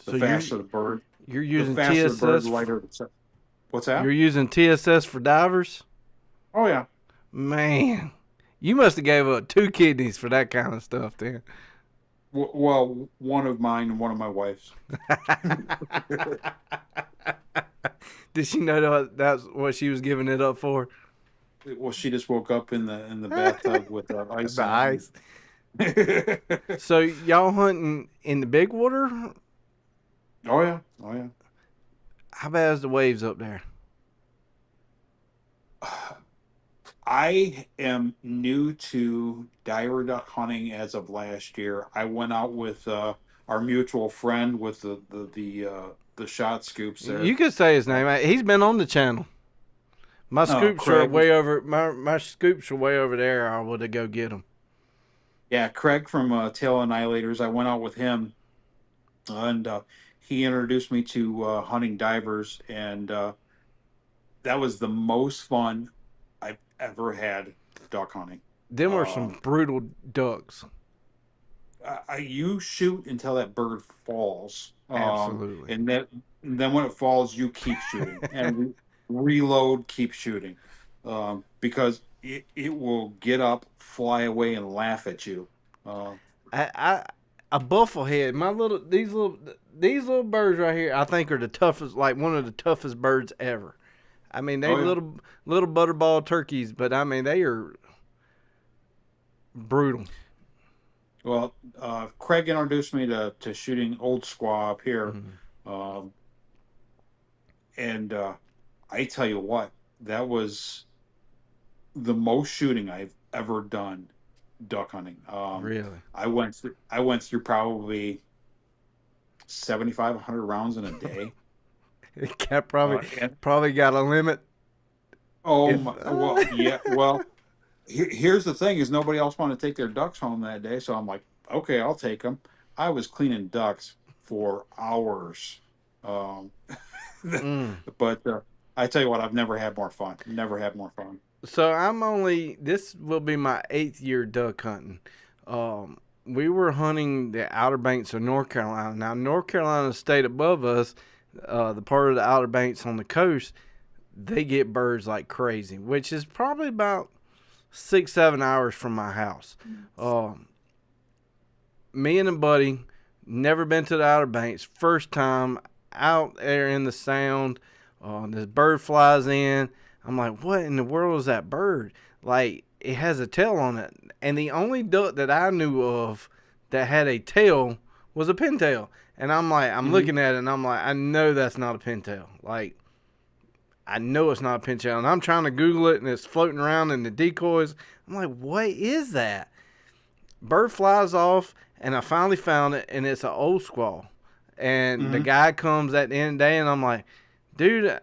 The
So
faster the bird,
you're
the
using
faster the bird,
TSS.
the lighter the. What's that?
You're using TSS for divers.
Oh yeah.
Man, you must have gave up 2 kidneys for that kind of stuff, then.
Well, one of mine and one of my wife's.
Did she know that that's what she was giving it up for?
Well, she just woke up in the bathtub with ice
The
in
ice.
it.
So y'all hunting in the big water?
Oh yeah, oh yeah.
How bad is the waves up there?
I am new to diver duck hunting as of last year. I went out with our mutual friend with the shot scoops there.
You could say his
Uh,
name. He's been on the channel. My
oh,
scoops are
Craig.
way over. My scoops are way over there. I would have go get them.
Yeah, Craig from Tail Annihilators. I went out with him, and he introduced me to hunting divers, and that was the most fun I've ever had duck hunting.
Them are some
Um,
brutal ducks.
you shoot until that bird falls,
Absolutely.
and then when it falls, you keep shooting and reload, keep shooting, because it will get up, fly away, and laugh at you. Uh,
I a bufflehead. These little birds right here. I think are the toughest. Like one of the toughest birds ever. I mean, they
oh yeah.
little butterball turkeys, but I mean they are brutal.
Well, Craig introduced me to shooting old squaw up here,
Mm-hmm.
um, and I tell you what, that was the most shooting I've ever done duck hunting.
Really,
I went through probably 7,500 rounds in a day.
it got probably
And
probably got a limit.
oh
If
my, well, yeah, well, here's the thing: is nobody else wanted to take their ducks home that day, so I'm like, okay, I'll take them. I was cleaning ducks for hours, um,
mm.
but I tell you what, I've never had more fun. Never had more fun.
So I'm only. This will be my 8th year duck hunting. We were hunting the Outer Banks of North Carolina. Now North Carolina stayed above us. the part of the Outer Banks on the coast, they get birds like crazy, which is probably about 6-7 hours from my house. Um, Me and a buddy, never been to the Outer Banks, first time out there in the Sound. This bird flies in. I'm like, what in the world is that bird? Like, it has a tail on it. And the only duck that I knew of that had a tail was a pintail. And I'm like, I'm
Hmm.
looking at it and I'm like, I know that's not a pintail. Like, I know it's not a pintail. And I'm trying to Google it and it's floating around in the decoys. I'm like, what is that? Bird flies off, and I finally found it, and it's an old squaw. And the
Hmm.
guy comes at the end of the day, and I'm like, dude,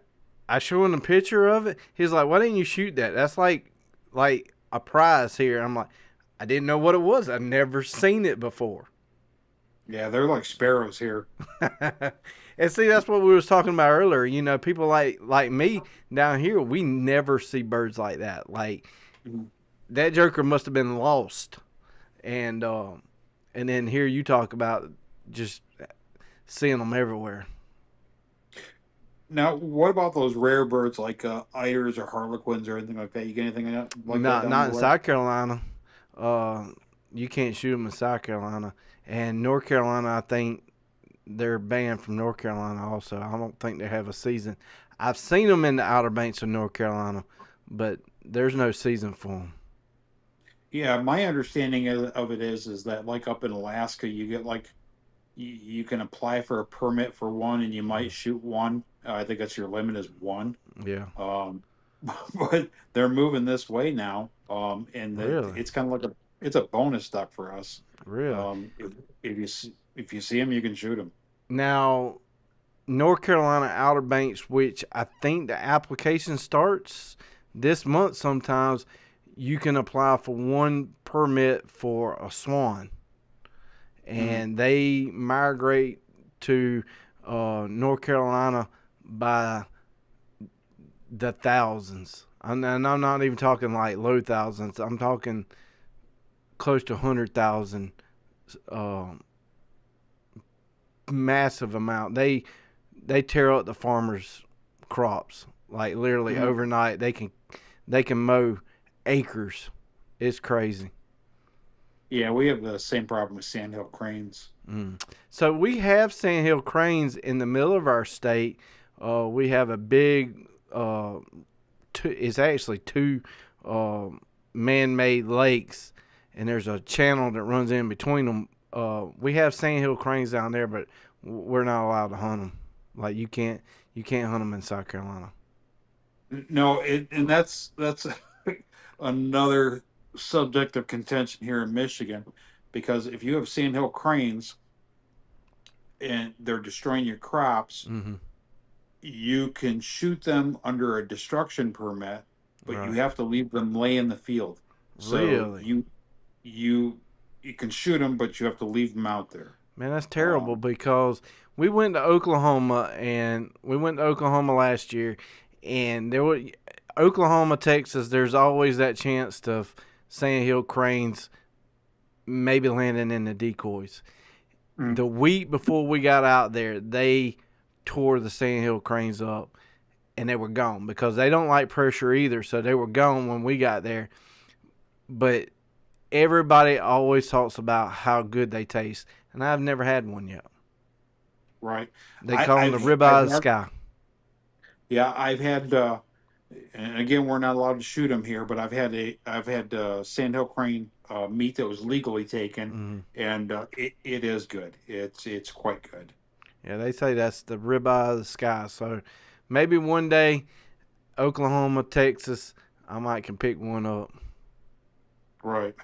I show him a picture of it. He's like, why didn't you shoot that? That's like a prize here. I'm like, I didn't know what it was. I've never seen it before.
Yeah, they're like sparrows here.
And see, that's what we was talking about earlier. You know, people like me down here, we never see birds like that. Like
Mhm.
that joker must have been lost. And then here you talk about just seeing them everywhere.
Now, what about those rare birds like eiders or harlequins or anything like that? You get anything like that down
Not
your
in
way?
South Carolina. Uh, you can't shoot them in South Carolina, and North Carolina. I think they're banned from North Carolina. Also, I don't think they have a season. I've seen them in the Outer Banks of North Carolina, but there's no season for them.
Yeah, my understanding of it is that like up in Alaska, you get like you can apply for a permit for one, and you might shoot one. I think that's your limit is one.
Yeah,
Um, but they're moving this way now, and
really,
it's kind of like it's a bonus duck for us.
really.
If if you see them, you can shoot them.
Now, North Carolina Outer Banks, which I think the application starts this month sometimes, you can apply for one permit for a swan.
Mm-hmm.
And they migrate to North Carolina by the thousands. And I'm not even talking like low thousands, I'm talking close to 100,000, uh, massive amount. They tear up the farmers' crops like literally
Mm-hmm.
overnight. They can mow acres. It's crazy.
Yeah, we have the same problem with sandhill cranes.
Mm. So we have sandhill cranes in the middle of our state. We have a big. It's actually two uh, man-made lakes, and there's a channel that runs in between them. We have sandhill cranes down there, but we're not allowed to hunt them. Like you can't hunt them in South Carolina.
No, and that's another subject of contention here in Michigan, because if you have sandhill cranes and they're destroying your crops,
Mm-hmm.
you can shoot them under a destruction permit, but you
Right.
have to leave them lay in the field. So
Really,
you you can shoot them, but you have to leave them out there.
man, that's terrible
Um,
because we went to Oklahoma last year, and there was Oklahoma, Texas. There's always that chance of sandhill cranes maybe landing in the decoys.
mm,
The week before we got out there, they tore the sandhill cranes up and they were gone because they don't like pressure either. So they were gone when we got there. But everybody always talks about how good they taste, and I've never had one yet.
right.
They call them the ribeye
I've
of the
had
sky.
yeah I've had and again we're not allowed to shoot them here, but I've had sandhill crane meat that was legally taken,
Mm-hmm.
and it is good. It's quite good.
Yeah, they say that's the ribeye of the sky. So maybe one day, Oklahoma, Texas, I might can pick one up.
Right.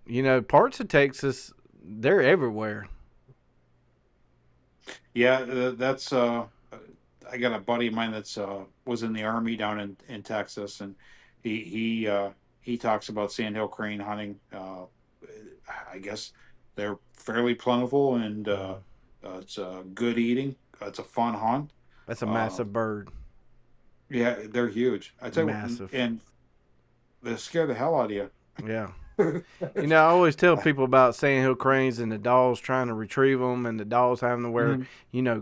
You know, parts of Texas, they're everywhere.
Yeah, that's I got a buddy of mine that's was in the army down in Texas, and he talks about sandhill crane hunting. I guess they're fairly plentiful, and
Mm-hmm.
it's good eating. It's a fun hunt.
That's a
Uh,
massive bird.
yeah, they're huge. I tell you,
Massive.
and they scare the hell out of you.
Yeah. You know, I always tell people about sandhill cranes and the dogs trying to retrieve them, and the dogs having to wear,
Mhm.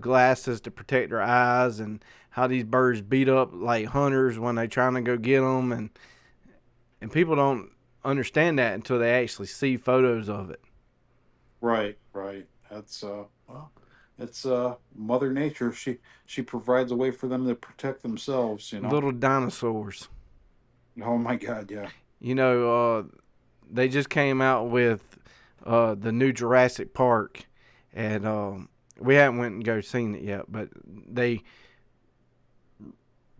glasses to protect their eyes, and how these birds beat up like hunters when they trying to go get them, and people don't understand that until they actually see photos of it.
Right, right. That's well, it's Mother Nature. She provides a way for them to protect themselves, you know.
Little dinosaurs.
Oh my God, yeah.
You know, they just came out with the new Jurassic Park, and we haven't went and go seen it yet, but they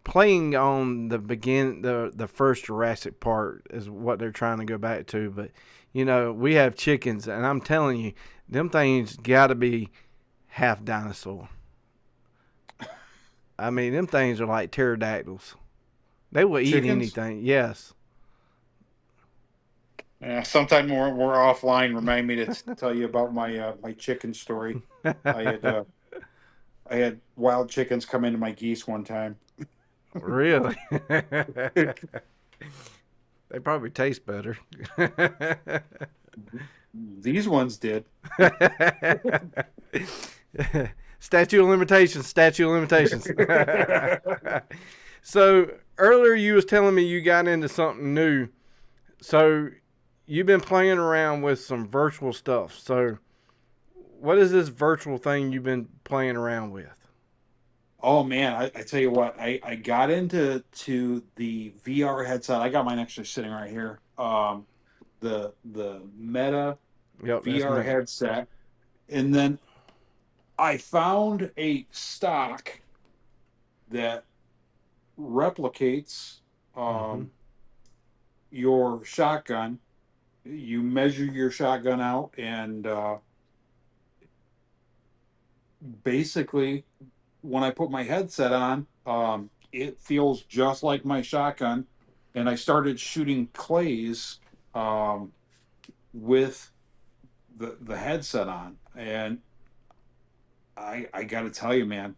playing on the first Jurassic Park is what they're trying to go back to. But we have chickens, and I'm telling you, them things got to be half dinosaur. I mean, them things are like pterodactyls. They will eat
Chickens?
anything. Yes.
Yeah, sometime we're offline. Remind me to tell you about my chicken story. I had uh, I had wild chickens come into my geese one time.
Really? They probably taste better.
These ones did.
Statute of limitations. Statute of limitations. So earlier you was telling me you got into something new. So you've been playing around with some virtual stuff. So what is this virtual thing you've been playing around with?
Oh man, I tell you what, I got into the VR headset. I got mine actually sitting right here. The Meta
Yep, that's
VR
meta.
headset, and then I found a stock that replicates
Mm-hmm.
um, your shotgun. You measure your shotgun out, and basically, when I put my headset on, it feels just like my shotgun. And I started shooting clays um, with the headset on, and I got to tell you, man,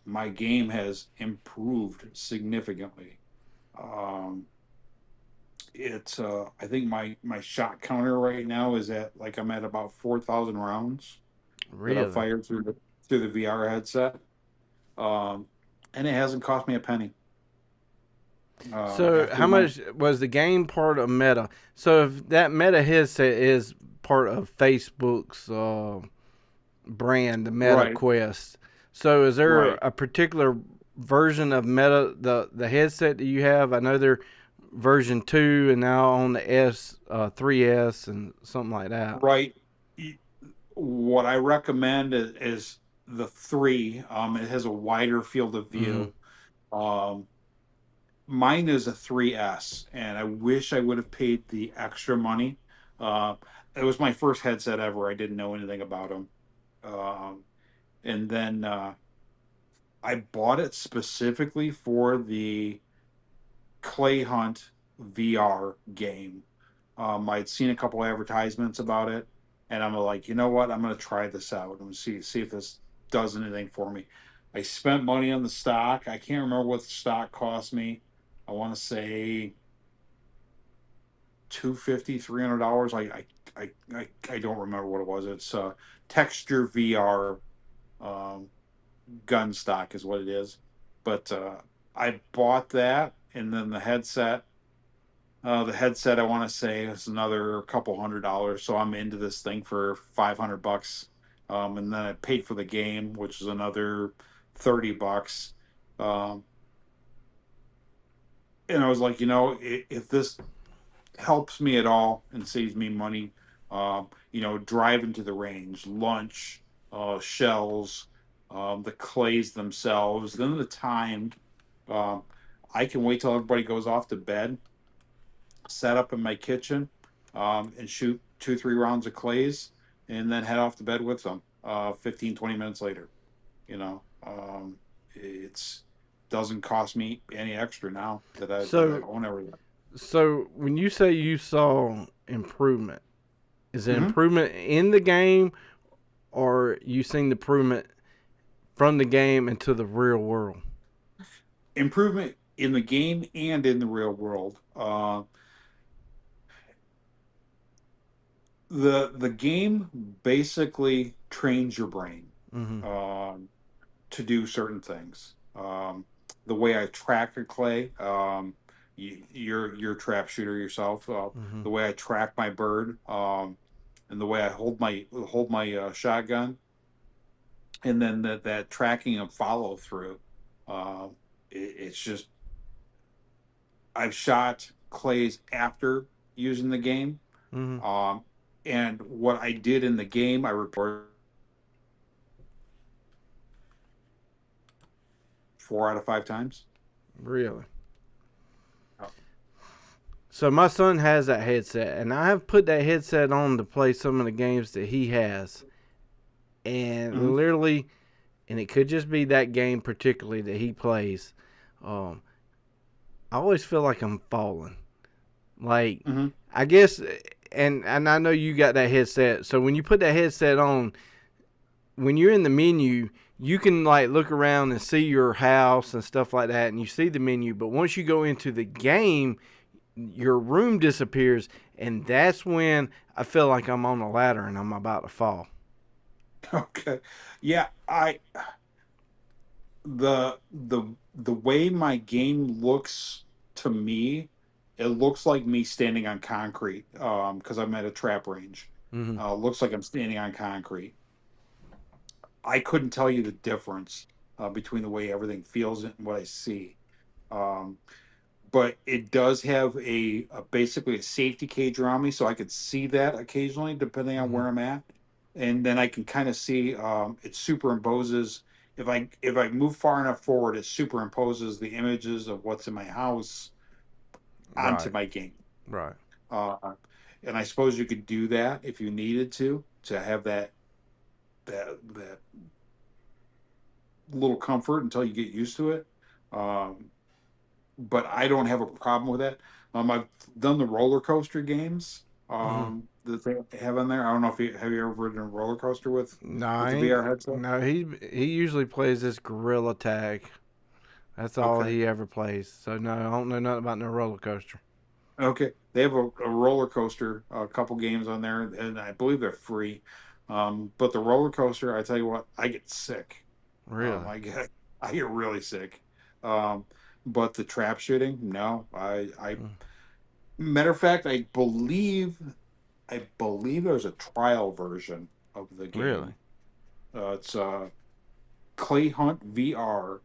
my game has improved significantly. Um, it's I think my shot counter right now is at like I'm at about 4,000 rounds that I've
Really?
fired through the VR headset, um, and it hasn't cost me a penny.
So
After
how
my
much was the game part of Meta? So if that Meta headset is part of Facebook's brand, the Meta
right,
Quest. So is there
right,
a particular version of Meta the headset that you have? I know they're version 2 and now on the S 3S and something like that.
right. What I recommend is the three. It has a wider field of
Mm-hmm.
view. Um, Mine is a 3S, and I wish I would have paid the extra money. Uh, it was my first headset ever. I didn't know anything about them. And then I bought it specifically for the Clay Hunt VR game. I'd seen a couple advertisements about it, and I'm like, you know what? I'm going to try this out and see if this does anything for me. I spent money on the stock. I can't remember what the stock cost me. I want to say 250, $300. I don't remember what it was. It's texture VR um, gun stock is what it is. But I bought that, and then the headset I want to say is another couple $100. So I'm into this thing for $500. And then I paid for the game, which is another $30. Um, and I was like, if this helps me at all and saves me money, driving to the range, lunch, shells, the clays themselves, then the time. Um, I can wait till everybody goes off to bed, set up in my kitchen, and shoot 2, 3 rounds of clays, and then head off to bed with them 15, 20 minutes later. You know, it's doesn't cost me any extra now that I
So
own everything.
so when you say you saw improvement, is it
Hmm.
improvement in the game or you seen the improvement from the game into the real world?
Improvement in the game and in the real world. The game basically trains your brain
Mm-hmm.
um, to do certain things. The way I track a clay, you're a trap shooter yourself.
Mm-hmm.
The way I track my bird, and the way I hold my shotgun, and then that tracking and follow through. It's just I've shot clays after using the game.
Mm-hmm.
Um, and what I did in the game, I reported 4 out of 5 times.
Really?
Oh.
So my son has that headset, and I have put that headset on to play some of the games that he has, and
Mhm.
literally, and it could just be that game particularly that he plays. Um, I always feel like I'm falling. Like,
Mhm.
I guess, and I know you got that headset. So when you put that headset on, when you're in the menu, you can like look around and see your house and stuff like that, and you see the menu. But once you go into the game, your room disappears, and that's when I feel like I'm on a ladder and I'm about to fall.
Okay. Yeah, I the way my game looks to me, it looks like me standing on concrete because I'm at a trap range.
Mm-hmm.
Looks like I'm standing on concrete. I couldn't tell you the difference between the way everything feels and what I see. Um, but it does have a basically a safety cage around me, so I could see that occasionally, depending on
Mm-hmm.
where I'm at, and then I can kind of see it superimposes. If I move far enough forward, it superimposes the images of what's in my house onto
Right.
my game.
Right.
Uh, and I suppose you could do that if you needed to have that little comfort until you get used to it. Um, but I don't have a problem with it. I've done the roller coaster games
Mm-hmm.
that they have in there. I don't know if you have you ever ridden a roller coaster
No,
with
I
the
ain't.
VR headset.
No, he usually plays this gorilla tag. That's all
Okay,
he ever plays. So no, I don't know nothing about no roller coaster.
okay, they have a roller coaster, a couple games on there, and I believe they're free. But the roller coaster, I tell you what, I get sick.
Really?
I get I get really sick. Um, but the trap shooting, no, I
Mm.
matter of fact, I believe there's a trial version of the
Really?
game. It's Clay Hunt VR.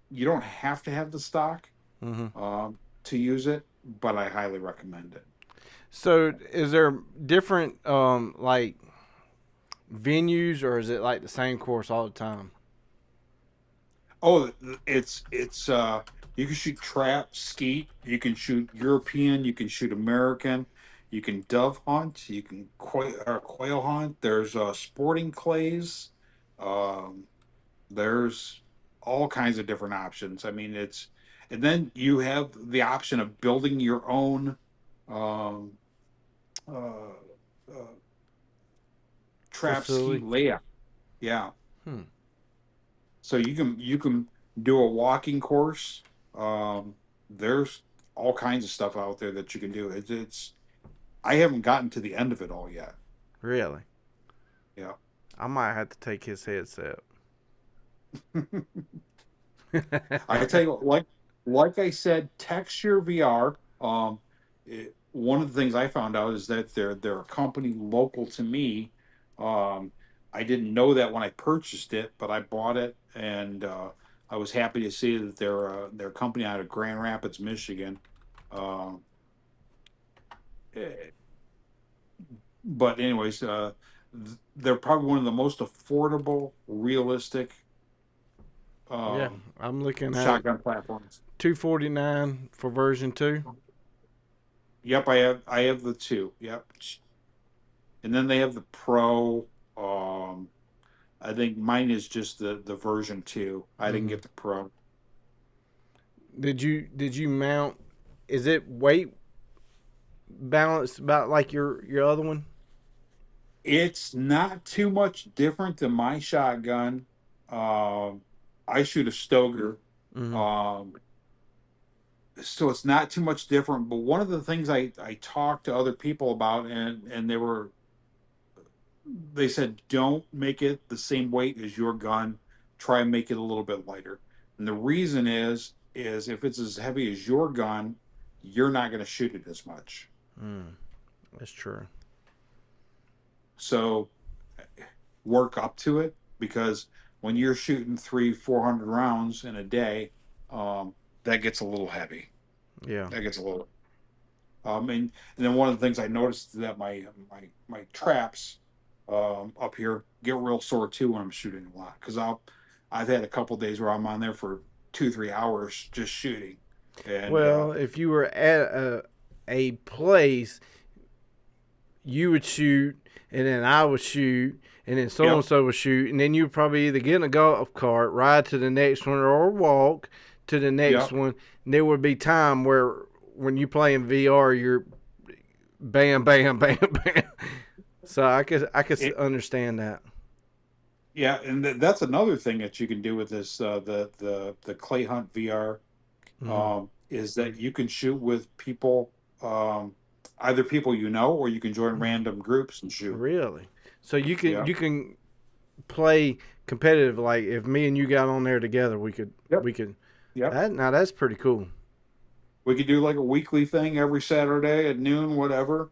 You don't have to have the stock
Mm-hmm.
to use it, but I highly recommend it.
So is there different like venues, or is it like the same course all the time?
Oh, it's you can shoot trap, skeet, you can shoot European, you can shoot American, you can dove hunt, you can quail hunt. There's sporting clays. Um, there's all kinds of different options. I mean, and then you have the option of building your own um, uh, uh, trap ski
Facility?
layout. Yeah,
Hmm.
so you can do a walking course. There's all kinds of stuff out there that you can do. It's I haven't gotten to the end of it all yet.
Really?
Yeah.
I might have to take his headset.
I tell you what, like I said, Texture VR. One of the things I found out is that they're a company local to me. Um, I didn't know that when I purchased it, but I bought it, and I was happy to see that they're a company out of Grand Rapids, Michigan. Um, eh, but anyways, they're probably one of the most affordable, realistic
Yeah,
um,
I'm looking at
shotgun platforms.
249 for version 2.
Yep, I have the two. Yep. And then they have the Pro. Um I think mine is just the version 2. I didn't
Mm-hmm.
get the Pro.
Did you mount? Is it weight balanced about like your other one?
It's not too much different than my shotgun. Um I shoot a Stoger.
Mm-hmm.
Um so it's not too much different. But one of the things I talked to other people about, and they said don't make it the same weight as your gun. Try and make it a little bit lighter. And the reason is if it's as heavy as your gun, you're not going to shoot it as much.
Mm, that's true.
So work up to it, because when you're shooting 300-400 rounds in a day, that gets a little heavy.
Yeah.
That gets a little. And then one of the things I noticed is that my traps up here get real sore too when I'm shooting a lot, because I've had a couple days where I'm on there for 2-3 hours just shooting, and
Well, if you were at a place, you would shoot, and then I would shoot, and then so and
yep,
so would shoot, and then you'd probably either get in a golf cart, ride to the next one, or walk to the next
yep.
one. And there would be time where when you play in VR, you're bam, bam, bam, bam. So I could
It,
understand that.
yeah, and that's another thing that you can do with this the Clay Hunt VR,
Hmm.
is that you can shoot with people, either people you know, or you can join random groups and shoot.
Really? So you can
Yeah.
you can play competitive. Like if me and you got on there together, we could
Yep.
we could
Yep.
that now that's pretty cool.
We could do like a weekly thing every Saturday at noon, whatever.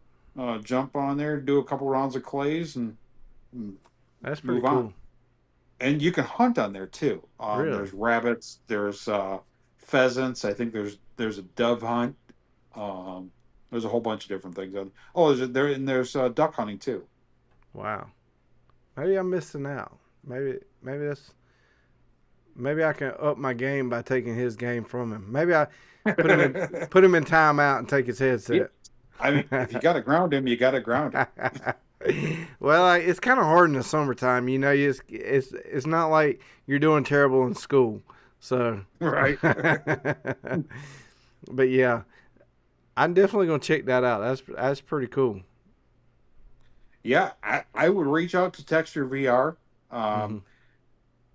Jump on there, do a couple rounds of clays, and
That's pretty
move on.
cool.
And you can hunt on there too.
Really?
There's rabbits, there's pheasants. I think there's a dove hunt. Um, there's a whole bunch of different things. Oh, there's duck hunting too.
Wow. Maybe I'm missing out. Maybe I can up my game by taking his game from him. Maybe I put him in put him in timeout and take his
Yeah.
headset.
I mean, if you got to ground him, you got to ground him.
Well, it's kind of hard in the summertime. You know, it's not like you're doing terrible in school. So,
Right.
but yeah, I'm definitely gonna check that out. That's pretty cool.
Yeah, I would reach out to Texture VR,
Hmm.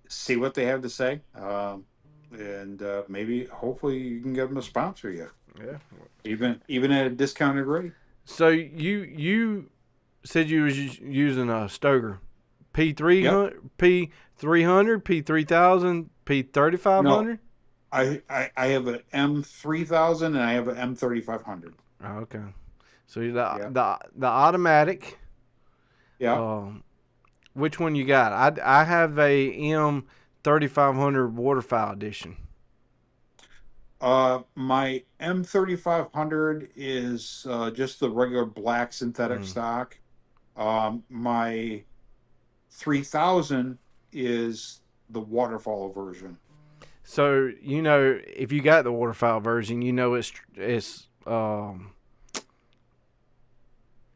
see what they have to say, and maybe hopefully you can get them to sponsor you,
Yeah.
even at a discounted rate.
So you said you was using a Stoker P three
Yep.
hundred P300 P3000
No,
P3500.
I have an M3000 and I have an M3500.
Oh, okay. So the
Yeah.
the automatic.
Yeah.
Um, which one you got? I have a M3500 waterfowl edition.
My M3500 is just the regular black synthetic
Mm.
stock. My 3000 is the waterfall version.
So you know if you got the waterfowl version, you know it's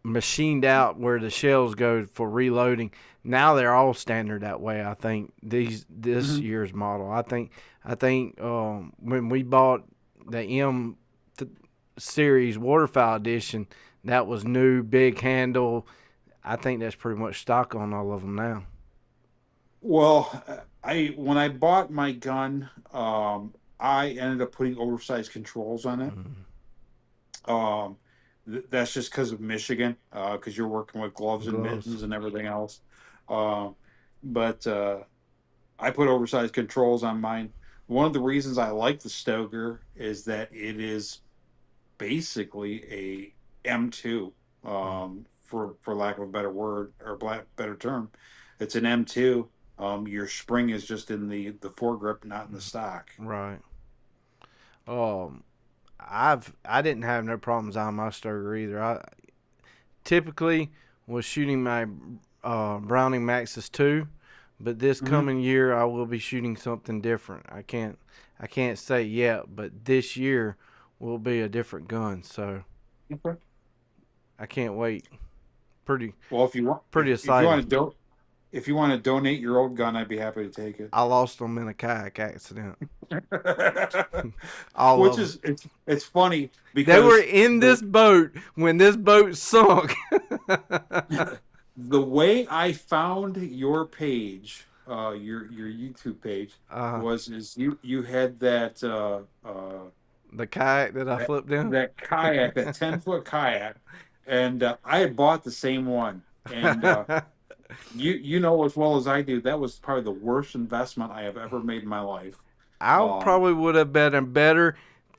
machined out where the shells go for reloading. Now they're all standard that way. I think this
Hmm.
year's model. I think when we bought the series waterfowl edition, that was new, big handle. I think that's pretty much stock on all of them now.
Well, I when I bought my gun, I ended up putting oversized controls on it.
Mm.
That's just because of Michigan, because you're working with gloves and
Gloves.
mittens and everything else. Um, but I put oversized controls on mine. One of the reasons I like the Stoker is that it is basically a M2,
Mm.
for lack of a better word or better term. It's an M2. Your spring is just in the foregrip, not in the stock.
Right. Um, I didn't have no problems on my Stoker either. I typically was shooting my Browning Maxus 2, but this
Hmm.
coming year I will be shooting something different. I can't say yet, but this year will be a different gun, so
Okay.
I can't wait. Pretty
Well, if you want,
pretty
if you want
exciting.
to if you want to donate your old gun, I'd be happy to take it.
I lost them in a kayak accident. All
Which
of them.
is it's funny
They were
because
in this boat when this boat sunk.
the way I found your page, your YouTube page,
uh,
was is you had that
The kayak that I
that
flipped in.
that kayak, that 10-foot kayak, and I had bought the same one. And you know as well as I do, that was probably the worst investment I have ever made in my life.
I
Um,
probably would have been better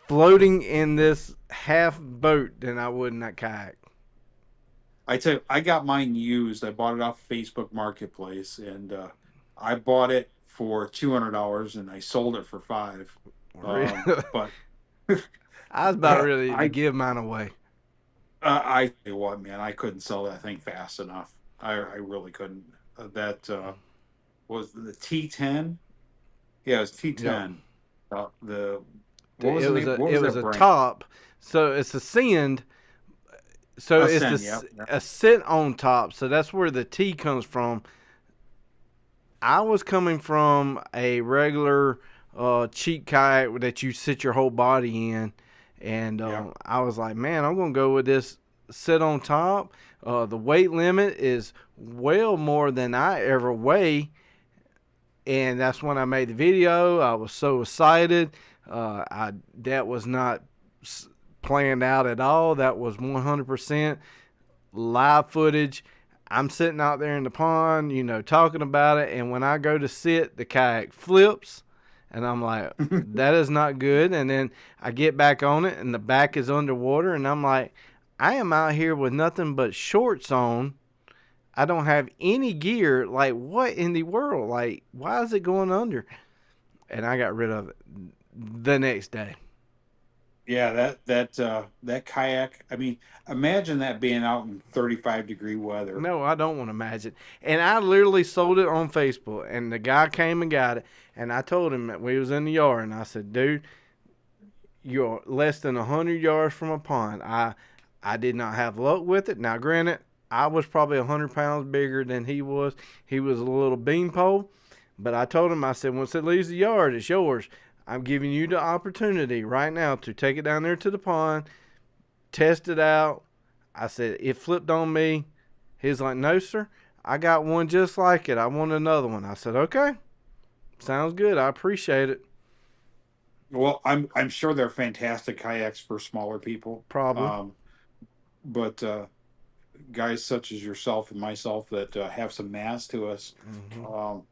floating in this half boat than I would in that kayak.
I tell you, I got mine used. I bought it off Facebook Marketplace, and I bought it for $200, and I sold it for five.
Really?
But
I was about ready to
I
give mine away.
I tell you what, man, I couldn't sell that thing fast enough. I really couldn't. That was the T10. Yeah, it was
Yep.
T10. The what was
It
the
was
name?
a
What
it
was
was
that
a
brand?
top, so it's a send. So it's
Ascend. Yep. Yep.
a sit on top. So that's where the T comes from. I was coming from a regular cheap kayak that you sit your whole body in, and
Yep.
I was like, man, I'm gonna go with this sit on top. The weight limit is well more than I ever weigh, and that's when I made the video. I was so excited. I that was not planned out at all. That was 100% live footage. I'm sitting out there in the pond, talking about it, and when I go to sit, the kayak flips, and I'm like, that is not good. And then I get back on it, and the back is underwater, and I'm like, I am out here with nothing but shorts on. I don't have any gear. Like, what in the world? Like, why is it going under? And I got rid of it the next day.
Yeah, that kayak. I mean, imagine that being out in 35-degree weather.
No, I don't want to imagine. And I literally sold it on Facebook, and the guy came and got it. And I told him that we was in the yard, and I said, "Dude, you're less than 100 yards from a pond. I did not have luck with it. Now, granted, I was probably 100 pounds bigger than he was. He was a little beanpole, but I told him, I said, once it leaves the yard, it's yours. I'm giving you the opportunity right now to take it down there to the pond, test it out. I said, it flipped on me. He's like, no, sir. I got one just like it. I want another one. I said, okay, sounds good. I appreciate it.
Well, I'm sure they're fantastic kayaks for smaller people.
Probably.
But guys such as yourself and myself that have some mass to us,
Hmm.
um,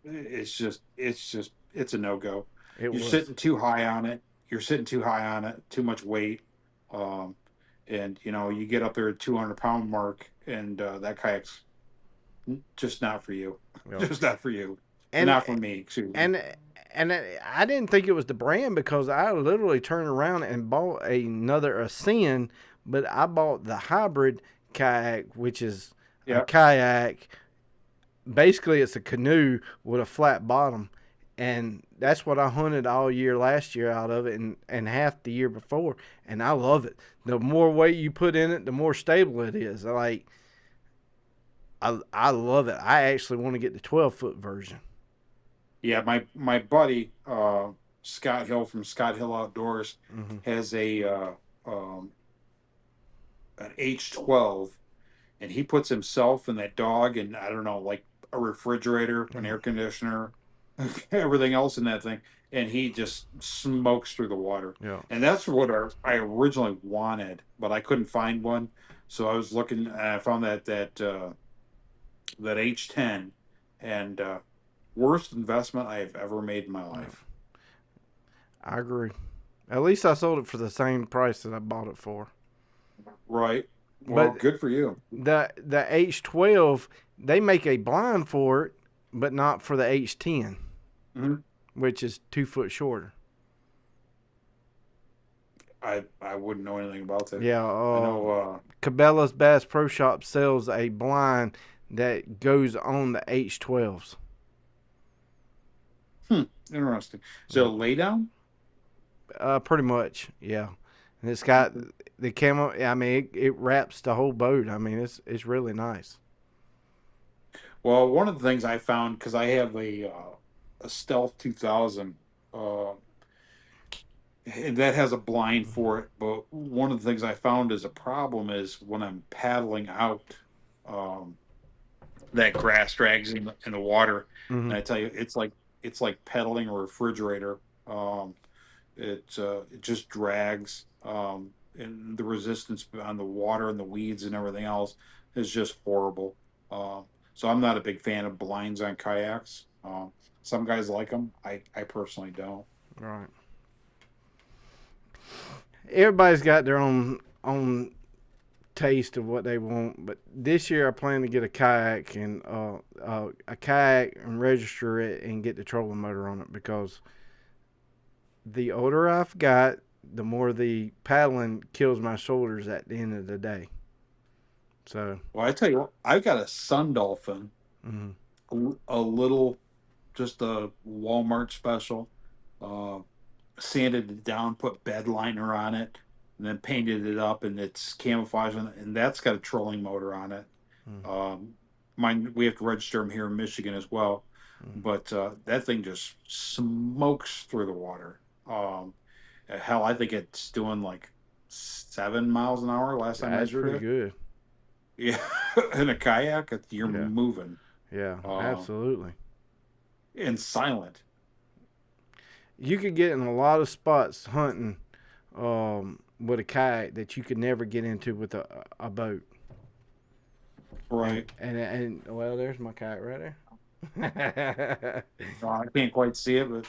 it's a no go.
It
You're
was.
sitting too high on it. You're sitting too high on it. Too much weight. Um, and you get up there at 200-pound mark, and that kayak's just not for you.
Yeah.
Just not for you.
And
Not for me. Excuse me.
and and I didn't think it was the brand because I literally turned around and bought another Ascend, but I bought the hybrid kayak, which is a
Yeah.
kayak. Basically, it's a canoe with a flat bottom, and that's what I hunted all year last year out of it, and half the year before, and I love it. The more weight you put in it, the more stable it is. I love it. I actually want to get the 12-foot version.
Yeah, my buddy Scott Hill from Scott Hill Outdoors
Mm-hmm.
has a um, an H12, and he puts himself and that dog and I don't know, like a refrigerator, an air conditioner, everything else in that thing, and he just smokes through the water.
Yeah.
And that's what I originally wanted, but I couldn't find one, so I was looking and I found that H10, and worst investment I have ever made in my
Yeah.
life.
I agree. At least I sold it for the same price that I bought it for.
Right. Well,
But
good for you.
the H12, they make a blind for it, but not for the H10,
Mhm.
which is 2 foot shorter.
I wouldn't know anything about that.
Yeah,
I know.
Cabela's Bass Pro Shop sells a blind that goes on the H12s.
Interesting.
Yeah.
So lay down.
Pretty much, yeah. And it's got the camo. I mean, it wraps the whole boat. I mean, it's really nice.
Well, one of the things I found because I have a Stealth 2000, uh, and that has a blind for it. But one of the things I found as a problem is when I'm paddling out, um, that grass drags in the water,
Mm-hmm.
and I tell you, it's like pedaling a refrigerator. It just drags, and the resistance on the water and the weeds and everything else is just horrible. So I'm not a big fan of blinds on kayaks. Some guys like them. I personally don't.
Right. Everybody's got their own taste of what they want, but this year I plan to get a kayak and register it and get the trolling motor on it, because the older I've got, the more the paddling kills my shoulders at the end of the day. So,
Well, I tell you what, I've got a Sun Dolphin,
mm,
a little, just a Walmart special. Uh, Sanded it down, put bed liner on it, and then painted it up, and it's camouflage on it, and that's got a trolling motor on it.
mm,
Um, Mine, we have to register them here in Michigan as well,
mm.
but that thing just smokes through the water. Hell, I think it's doing like 7 miles an hour last I
That's
measured
pretty
it.
good.
Yeah, in a kayak, you're
Yeah,
moving,
yeah,
uh,
absolutely.
and silent.
You could get in a lot of spots hunting with a kayak that you could never get into with a boat.
Right.
And well, there's my kayak right there.
I can't quite see it, but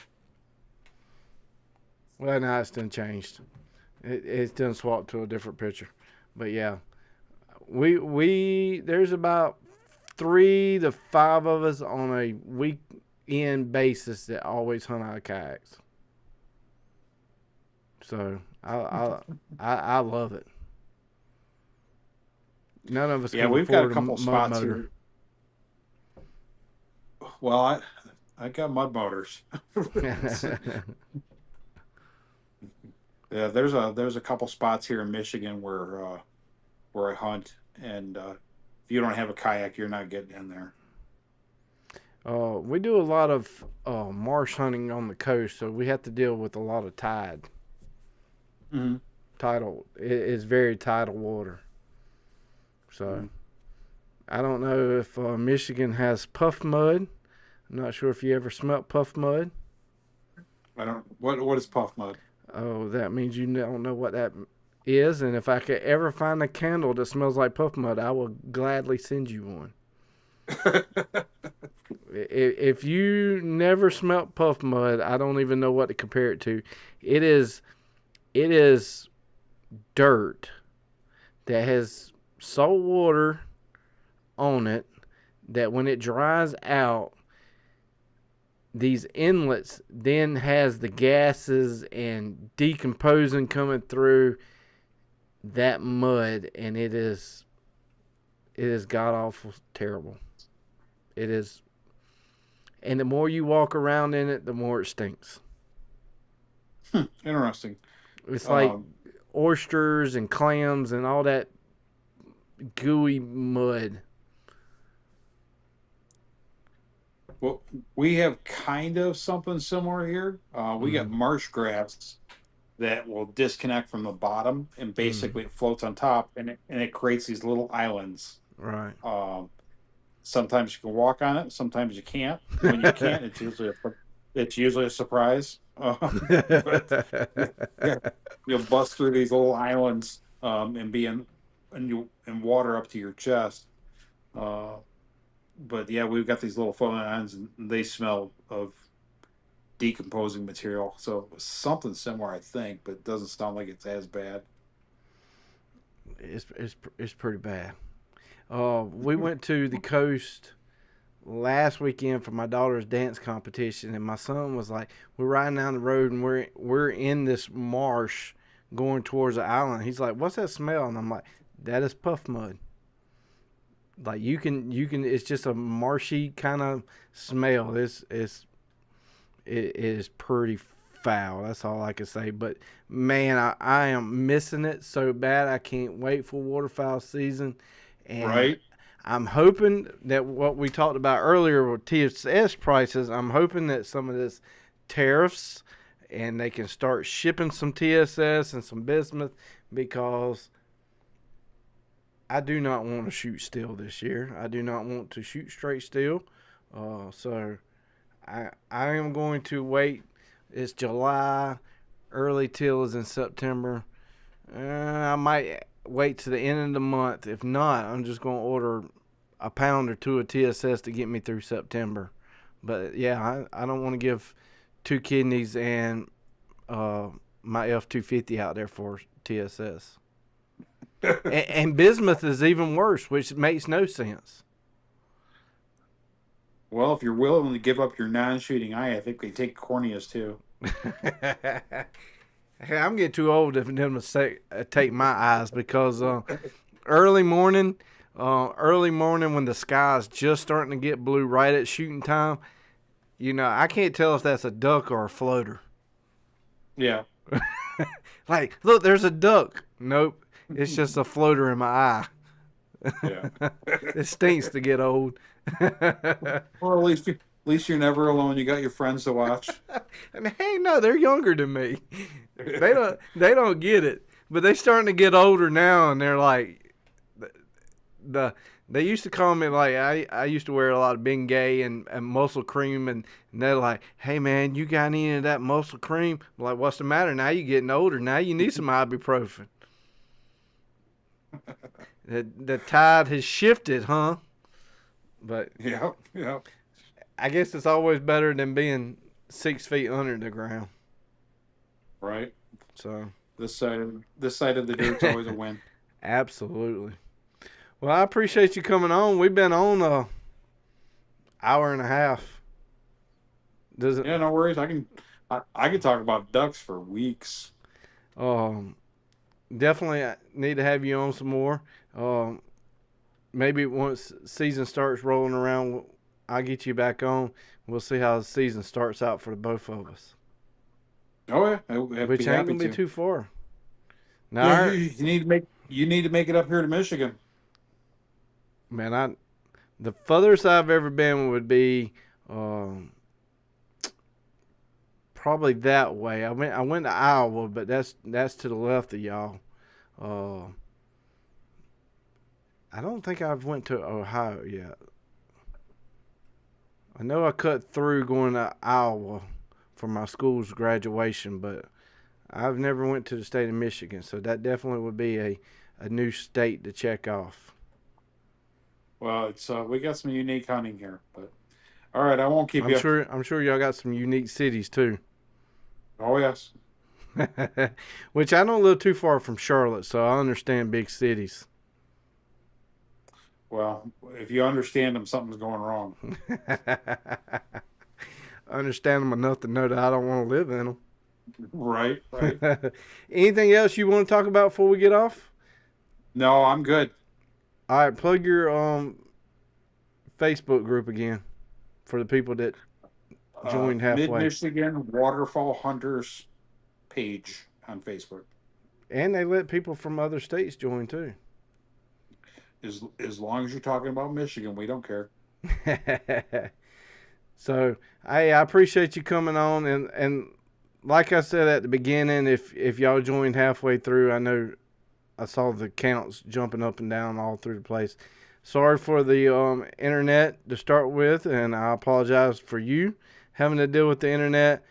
Well, now it's done changed. It's done swapped to a different picture. But yeah, we there's about 3 to 5 of us on a weekend basis that always hunt out of kayaks. So I love it. None of us
yeah,
can
we've got a
afford a
couple
mud
spots
motor.
here. Well, I got mud motors. Yeah, there's a couple spots here in Michigan where I hunt, and if you don't have a kayak, you're not getting in there.
We do a lot of marsh hunting on the coast, so we have to deal with a lot of
Hmm.
tidal. It is very tidal water. So
Hmm.
I don't know if Michigan has puff mud. I'm not sure if you ever smelt puff mud.
I don't. What is puff mud?
Oh, that means you don't know what that is. And if I could ever find a candle that smells like puff mud, I will gladly send you one. If you never smelt puff mud, I don't even know what to compare it to. It is it is dirt that has salt water on it, that when it dries out, these inlets then has the gases and decomposing coming through that mud, and it is god awful terrible. It is, and the more you walk around in it, the more it stinks.
Interesting.
It's like
Um,
oysters and clams and all that gooey mud.
well, we have kind of something similar here. We got
Mm,
marsh grass that will disconnect from the bottom, and
mm,
basically it floats on top, and it creates these little islands.
right.
Um, Sometimes you can walk on it, sometimes you can't. When you can't, it's usually a surprise. But yeah, you'll bust through these little islands, and be in water up to your chest. Uh, but yeah, we've got these little floating islands, and they smell of decomposing material. So something similar, I think, but it doesn't sound like it's as bad.
It's pretty bad. We went to the coast last weekend for my daughter's dance competition, and my son was like, "We're riding down the road, and we're in this marsh going towards the island." He's like, "What's that smell?" And I'm like, "That is puff mud. Like you can. It's just a marshy kind of smell. It is pretty foul. That's all I can say. But man, I am missing it so bad. I can't wait for waterfowl season, and
Right?
I'm hoping that what we talked about earlier with TSS prices, I'm hoping that some of this tariffs and they can start shipping some TSS and some bismuth, because I do not want to shoot steel this year. I do not want to shoot straight steel. So I am going to wait. It's July. Early till is in September. I might wait to the end of the month. If not, I'm just going to order a pound or two of TSS to get me through September. But yeah, I don't want to give 2 kidneys and my F-250 out there for TSS. And bismuth is even worse, which makes no sense.
Well, if you're willing to give up your non-shooting eye, I think they take corneas too.
Hey, I'm getting too old for them to take my eyes because early morning when the sky's just starting to get blue right at shooting time, I can't tell if that's a duck or a floater.
Yeah.
Like, look, there's a duck. Nope, it's just a floater in my eye.
Yeah.
It stinks to get old.
Or at least you're never alone. You got your friends to watch.
Hey, no, they're younger than me. They don't get it, but they're starting to get older now, and they're like, they used to call me like I used to wear a lot of Bengay and muscle cream, and they're like, hey man, you got any of that muscle cream? I'm like, what's the matter? Now you're getting older. Now you need some ibuprofen. The tide has shifted, huh? But
yeah.
I guess it's always better than being 6 feet under the ground.
Right.
So
this side of the dirt's always a win.
Absolutely. Well, I appreciate you coming on. We've been on an hour and a half.
Yeah, no worries. I can talk about ducks for weeks.
Definitely need to have you on some more. Maybe once season starts rolling around, I'll get you back on. We'll see how the season starts out for the both of us.
Oh yeah,
which ain't gonna be too far. Now,
you need to make it up here to Michigan.
Man, the furthest I've ever been would be probably that way. I went to Iowa, but that's to the left of y'all. I don't think I've went to Ohio yet. I know I cut through going to Iowa for my school's graduation, but I've never went to the state of Michigan, so that definitely would be a new state to check off.
Well, it's we got some unique hunting here, but all right, I won't keep you.
I'm sure y'all got some unique cities too.
Oh yes.
Which I don't live too far from Charlotte, so I understand big cities.
Well, if you understand them, something's going wrong.
I understand them enough to know that I don't want to live in them.
Right.
Anything else you want to talk about before we get off?
No, I'm good.
All right, plug your Facebook group again for the people that joined halfway.
Mid-Michigan Waterfowl Hunters page on Facebook.
And they let people from other states join too.
As long as you're talking about Michigan, we don't care.
So, hey, I appreciate you coming on, and like I said at the beginning, if y'all joined halfway through, I know I saw the counts jumping up and down all through the place. Sorry for the internet to start with, and I apologize for you having to deal with the internet.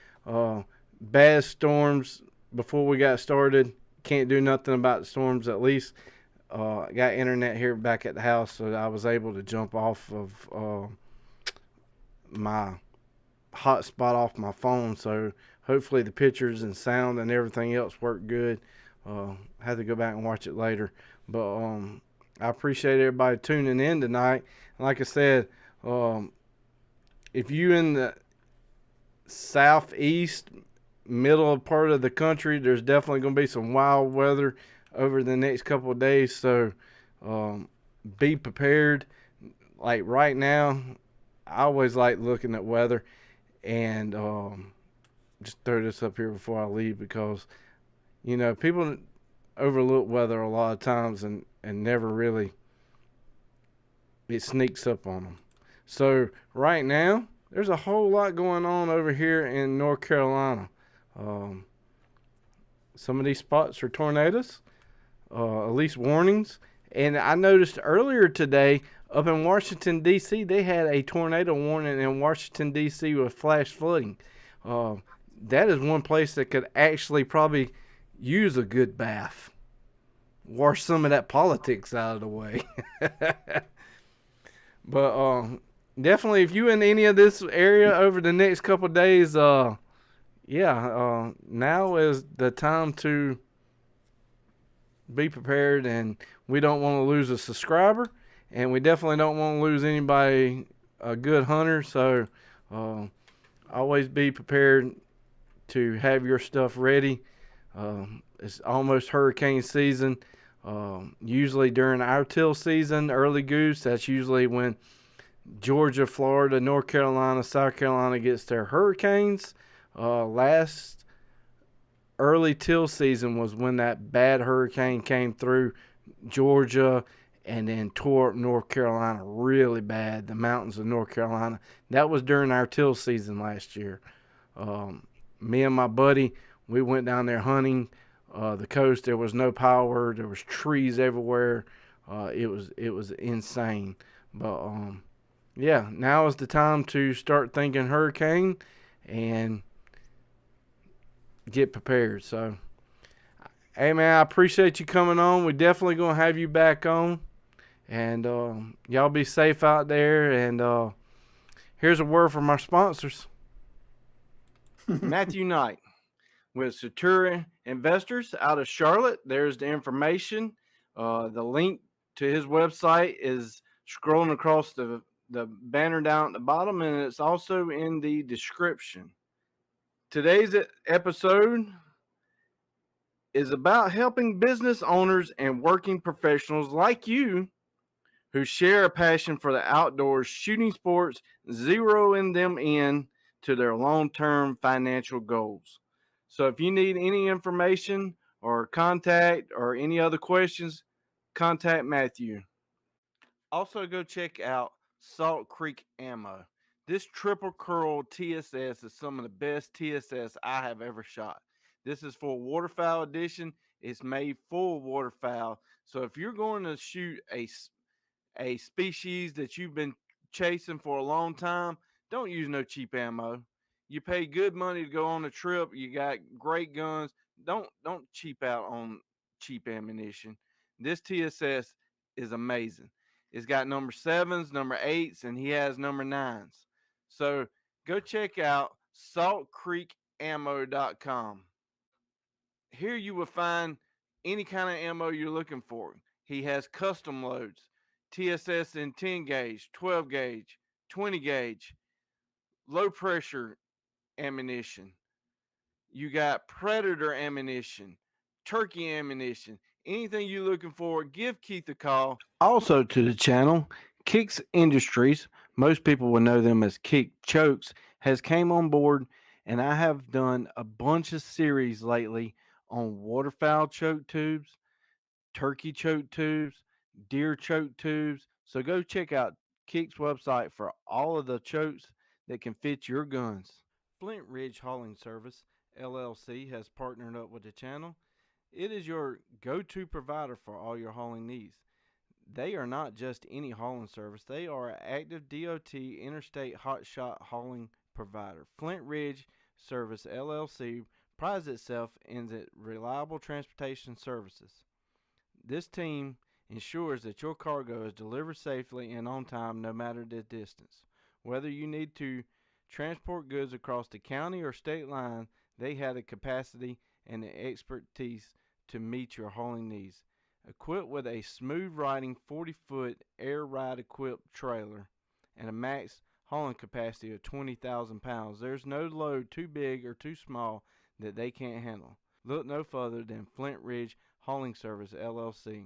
Bad storms before we got started. Can't do nothing about the storms, at least. Got internet here back at the house, so I was able to jump off of my hotspot off my phone. So hopefully the pictures and sound and everything else worked good. Had to go back and watch it later, but I appreciate everybody tuning in tonight. Like I said, if you in the southeast middle part of the country, there's definitely going to be some wild weather over the next couple of days, so be prepared. Like right now, I always like looking at weather, and just throw this up here before I leave, because people overlook weather a lot of times and never really, it sneaks up on them. So right now there's a whole lot going on over here in North Carolina. Some of these spots are tornadoes, at least warnings. And I noticed earlier today up in Washington, D.C., they had a tornado warning in Washington, D.C. with flash flooding. that is one place that could actually probably use a good bath. Wash some of that politics out of the way. But definitely, if you in any of this area over the next couple of days, now is the time to be prepared, and we don't want to lose a subscriber, and we definitely don't want to lose anybody, a good hunter. So always be prepared to have your stuff ready. It's almost hurricane season. Usually during our teal season, early goose, that's usually when Georgia, Florida, North Carolina, South Carolina gets their hurricanes. Last early teal season was when that bad hurricane came through Georgia and then tore up North Carolina really bad, the mountains of North Carolina. That was during our teal season last year. Me and my buddy, we went down there hunting the coast. There was no power. There was trees everywhere. It was insane. But now is the time to start thinking hurricane and get prepared. So, hey man, I appreciate you coming on. We definitely gonna have you back on, and y'all be safe out there. And here's a word from our sponsors. Matthew Knight with Satura Investors out of Charlotte. There's the information. The link to his website is scrolling across the banner down at the bottom, and it's also in the description. Today's episode is about helping business owners and working professionals like you who share a passion for the outdoors shooting sports, zeroing them in to their long-term financial goals. So if you need any information or contact or any other questions, contact Matthew. Also, go check out Salt Creek Ammo. This triple curl TSS is some of the best TSS I have ever shot. This is for waterfowl edition. It's made for waterfowl. So if you're going to shoot a species that you've been chasing for a long time, don't use no cheap ammo. You pay good money to go on a trip. You got great guns. Don't cheap out on cheap ammunition. This TSS is amazing. It's got number 7s, number 8s, and he has number 9s. So go check out saltcreekammo.com. Here you will find any kind of ammo you're looking for. He has custom loads, TSS in 10 gauge, 12 gauge, 20 gauge, low pressure ammunition. You got predator ammunition, turkey ammunition, anything you're looking for, give Keith a call. Also to the channel, Kicks Industries, most people will know them as Kick Chokes, has came on board, and I have done a bunch of series lately on waterfowl choke tubes, turkey choke tubes, deer choke tubes. So go check out Kick's website for all of the chokes that can fit your guns. Flint Ridge Hauling Service, LLC, has partnered up with the channel. It is your go-to provider for all your hauling needs. They are not just any hauling service. They are an active DOT interstate hotshot hauling provider. Flint Ridge Service, LLC, prides itself in its reliable transportation services. This team ensures that your cargo is delivered safely and on time no matter the distance. Whether you need to transport goods across the county or state line, they have the capacity and the expertise to meet your hauling needs. Equipped with a smooth riding 40-foot air ride equipped trailer and a max hauling capacity of 20,000 pounds, there's no load too big or too small that they can't handle. Look no further than Flint Ridge Hauling Service, LLC.